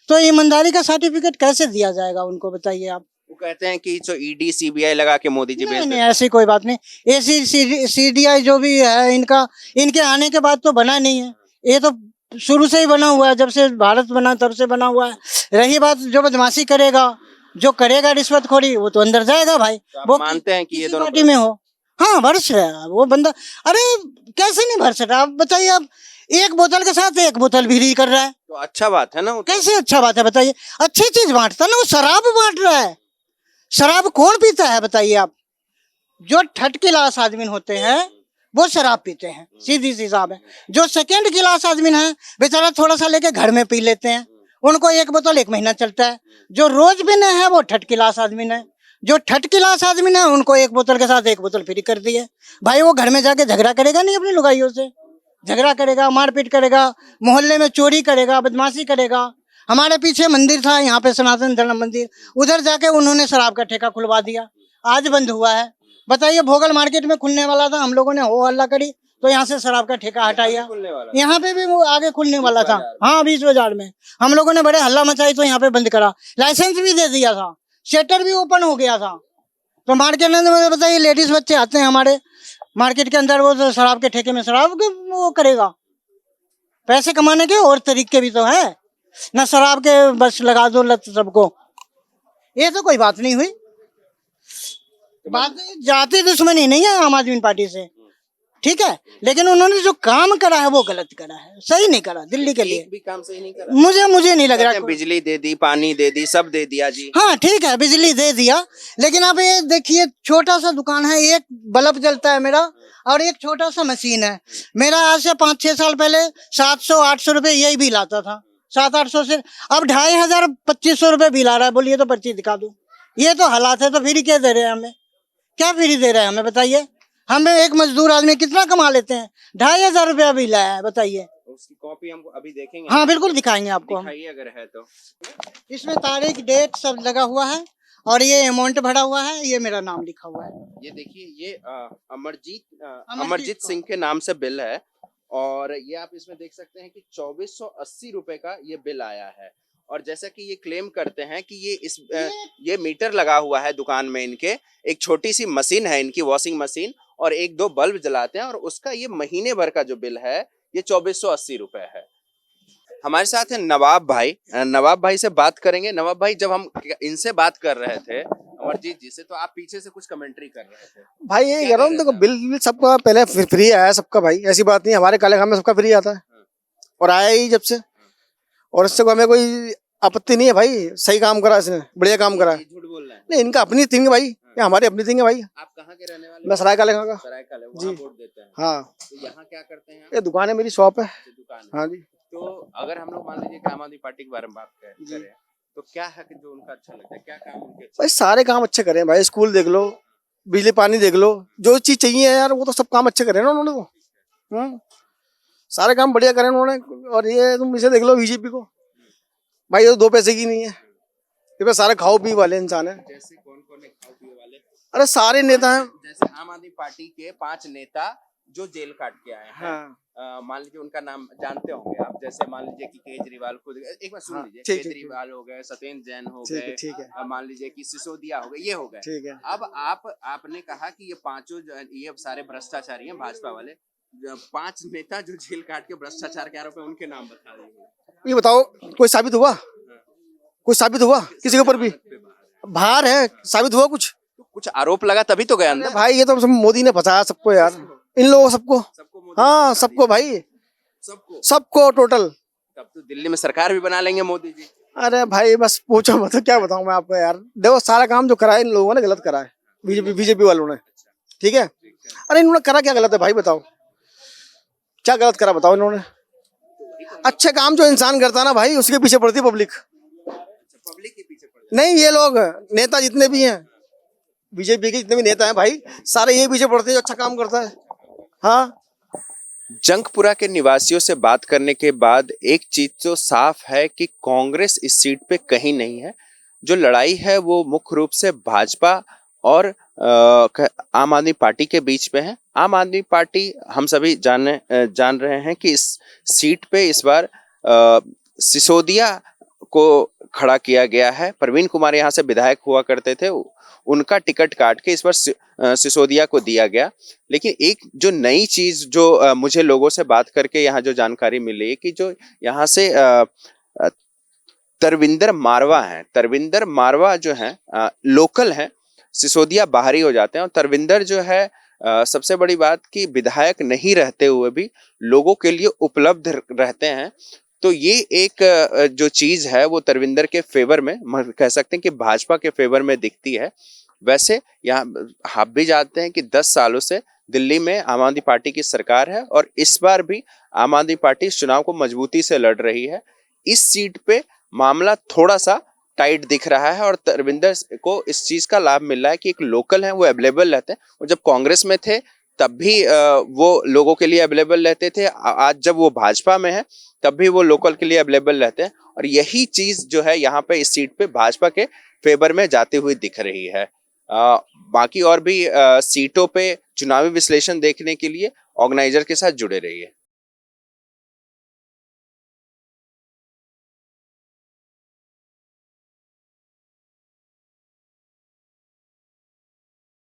तो ईमानदारी का सर्टिफिकेट कैसे दिया जाएगा उनको, बताइए आप। वो कहते हैं कि जो ईडी सीबीआई लगा के मोदी जी भेज नहीं, ऐसी कोई बात नहीं। ऐसी सीडीआई जो भी है इनका, इनके आने के बाद तो बना नहीं है, ये तो शुरू से ही बना हुआ है, जब से भारत बना तब से बना हुआ है। रही बात जो बदमाशी करेगा, जो करेगा रिश्वतखोरी, वो तो अंदर जाएगा भाई। तो वो मानते हैं कि ये दोनों पार्टी में हो, हाँ भ्रष्ट है वो बंदा। अरे कैसे नहीं भ्रष्ट है, आप बताइए। आप एक बोतल के साथ एक बोतल भी कर रहा है, तो अच्छा बात है ना। वो कैसे अच्छा बात है बताइए? अच्छी चीज बांटता ना, वो शराब बांट रहा है। शराब कौन पीता है बताइए आप? जो थर्ड क्लास आदमी होते हैं वो शराब पीते हैं, सीधी सी हिसाब है। जो सेकंड क्लास आदमी है बेचारा थोड़ा सा लेके घर में पी लेते हैं, उनको एक बोतल 1 महीना चलता है। जो रोज पीने है वो थर्ड क्लास आदमी है। जो थर्ड क्लास आदमी है उनको एक बोतल के साथ एक बोतल फ्री कर दी है। भाई वो घर में जाके झगड़ा करेगा नहीं अपनी लुगाइयों से? झगड़ा करेगा, मारपीट करेगा, मोहल्ले में चोरी करेगा, बदमाशी करेगा। हमारे पीछे मंदिर था यहाँ पे, सनातन धर्म मंदिर, उधर जाके उन्होंने शराब का ठेका खुलवा दिया, आज बंद हुआ है। बताइए, भोगल मार्केट में खुलने वाला था, हम लोगों ने हो हल्ला करी तो यहाँ से शराब का ठेका हटाया। यहाँ पे भी वो आगे खुलने वाला था, हाँ 20 बाजार में, हम लोगों ने बड़े हल्ला मचाई तो यहाँ पे बंद करा, लाइसेंस भी दे दिया था, शटर भी ओपन हो गया था। तो मार्केट में बताइए, लेडीज बच्चे आते हैं हमारे मार्केट के अंदर, वो तो शराब के ठेके में शराब वो करेगा। पैसे कमाने के और तरीके भी तो है ना, शराब के बस लगा दो लत सबको। ये तो कोई बात नहीं हुई। बात जाति दुश्मनी नहीं है आम आदमी पार्टी से, ठीक है, लेकिन उन्होंने जो काम करा है वो गलत करा है, सही नहीं करा दिल्ली के लिए। एक भी काम सही नहीं करा। मुझे नहीं लग रहा। बिजली दे दी, पानी दे दी, सब दे दिया जी। हाँ ठीक है, बिजली दे दिया, लेकिन अब ये देखिए, छोटा सा दुकान है, एक बल्ब जलता है मेरा और एक छोटा सा मशीन है मेरा। आज से 5-6 साल पहले 700-800 रुपए यही बिल आता था, 700-800 से अब 2500-2500 रुपए बिल आ रहा है। बोलिए तो पर्ची दिखा दूं, ये तो हालात है। तो फ्री क्या दे रहे हैं हमें? क्या फ्री दे रहे हैं हमें बताइए? हमें एक मजदूर आदमी कितना कमा लेते हैं? 2500 रुपया बिल आया है, बताइए। उसकी कॉपी हमको अभी देखेंगे। हाँ बिल्कुल दिखाएंगे आपको हम। अगर है तो इसमें तारीख डेट सब लगा हुआ है और ये अमाउंट भरा हुआ है, ये मेरा नाम लिखा हुआ है। ये देखिए, ये अमरजीत सिंह के नाम से बिल है, और ये आप इसमें देख सकते हैं कि 2480 रुपए का ये बिल आया है। और जैसा कि ये क्लेम करते हैं कि ये मीटर लगा हुआ है दुकान में इनके, एक छोटी सी मशीन है इनकी, वॉशिंग मशीन, और 1-2 बल्ब जलाते हैं, और उसका ये महीने भर का जो बिल है ये 2480 रुपए है। हमारे साथ है नवाब भाई। नवाब भाई से बात करेंगे। नवाब भाई, जब हम इनसे बात कर रहे थे अमरजीत जी से, तो आप पीछे से कुछ कमेंट्री कर रहे थे। भाई ये कह रहा हूँ, देखो बिल सबका पहले फ्री आया सबका, भाई ऐसी बात नहीं, हमारे काले खाम में सबका फ्री आता है और आया ही जब से, और इससे हमें कोई आपत्ति नहीं है भाई। सही काम करा इसने, बढ़िया काम करा। झूठ बोल रहे हैं? नहीं, इनका अपनी थिंग है भाई, ये हमारी अपनी थिंग है भाई। आप कहाँ के रहने वाले? मैं सराय काले खां का। सराय काले, जी। वहाँ वोट देते हैं। हाँ। तो यहाँ क्या करते हैं? ये दुकान है, मेरी शॉप है। दुकान है। हाँ जी। तो अगर हम लोग मान लीजिए कि आम आदमी पार्टी के बारे में बात करें, तो क्या है कि जो उनका अच्छा लगता है, क्या काम उनके भाई सारे काम अच्छे करे हैं भाई। स्कूल देख लो, बिजली पानी देख लो, जो चीज चाहिए यार वो तो सब काम अच्छे करे ना उन्होंने तो। सारे काम बढ़िया करे उन्होंने। और ये तुम इसे देख लो बीजेपी को, भाई ये तो 2 पैसे की नहीं है, ये सारे खाओ पी वाले इंसान है। जैसे कौन है खाओ पी वाले? अरे सारे नेता हैं। जैसे आम आदमी पार्टी के 5 नेता जो जेल काट के आए हैं, हाँ। मान लीजिए उनका नाम जानते होंगे आप। जैसे मान लीजिए कि केजरीवाल खुद, एक बार सुन लीजिए। केजरीवाल हो गए, सत्येंद्र जैन हो गए, ठीक है। मान लीजिए कि सिसोदिया हो गए, ये हो गए। ठीक है। अब आपने कहा कि ये 5 ये सारे भ्रष्टाचारी हैं भाजपा वाले। 5 नेता जो जेल काट के भ्रष्टाचार के आरोप है, उनके नाम बता दीजिए। ये बताओ, कोई साबित हुआ? कोई साबित हुआ किसी के ऊपर भी? बाहर है, साबित हुआ कुछ? कुछ आरोप लगा तभी तो गया अरे अंदर। भाई ये तो सब मोदी ने फंसाया सबको यार, इन लोगों सबको। हाँ सबको भाई, सबको टोटल। तब तो दिल्ली में सरकार भी बना लेंगे मोदी जी। अरे भाई बस पूछो मत, क्या बताऊं मैं आपको यार। देखो सारा काम जो करा है इन लोगों ने गलत करा है, बीजेपी वालों ने, ठीक है। अरे इन्होंने करा क्या गलत है भाई, बताओ क्या गलत करा, बताओ इन्होंने। अच्छे काम जो इंसान करता है ना भाई, उसके पीछे पड़ती पब्लिक। नहीं ये लोग नेता जितने भी हैं, बीजेपी के जितने भी नेता हैं भाई, सारे ये पीछे पड़ते हैं जो अच्छा काम करता है। हाँ जंगपुरा के निवासियों से बात करने के बाद एक चीज तो साफ है कि कांग्रेस इस सीट पे कहीं नहीं है। जो लड़ाई है वो मुख्य रूप से भाजपा और आम आदमी पार्टी के बीच में है। आम आदमी पार्टी हम सभी जान रहे हैं कि इस सीट पे इस बार सिसोदिया को खड़ा किया गया है। प्रवीण कुमार यहाँ से विधायक हुआ करते थे, उनका टिकट काट के इस बार सिसोदिया को दिया गया। लेकिन एक जो नई चीज जो मुझे लोगों से बात करके यहाँ जो जानकारी मिली कि जो यहाँ से तरविंदर मारवा हैं, तरविंदर मारवा जो हैं लोकल हैं, सिसोदिया बाहरी हो जाते हैं। और तरविंदर जो है सबसे बड़ी बात कि विधायक नहीं रहते हुए भी लोगों के लिए उपलब्ध रहते हैं। तो ये एक जो चीज है वो तरविंदर के फेवर में, कह सकते हैं कि भाजपा के फेवर में दिखती है। वैसे यहाँ आप भी जानते हैं कि 10 सालों से दिल्ली में आम आदमी पार्टी की सरकार है और इस बार भी आम आदमी पार्टी इस चुनाव को मजबूती से लड़ रही है। इस सीट पे मामला थोड़ा सा टाइट दिख रहा है और तरविंदर को इस चीज का लाभ मिल रहा है कि एक लोकल है वो अवेलेबल रहते हैं। और जब कांग्रेस में थे तब भी वो लोगों के लिए अवेलेबल रहते थे, आज जब वो भाजपा में है तब भी वो लोकल के लिए अवेलेबल रहते हैं। और यही चीज जो है यहाँ पे इस सीट पे भाजपा के फेवर में जाती हुई दिख रही है। बाकी और भी सीटों पे चुनावी विश्लेषण देखने के लिए ऑर्गेनाइजर के साथ जुड़े रहिए।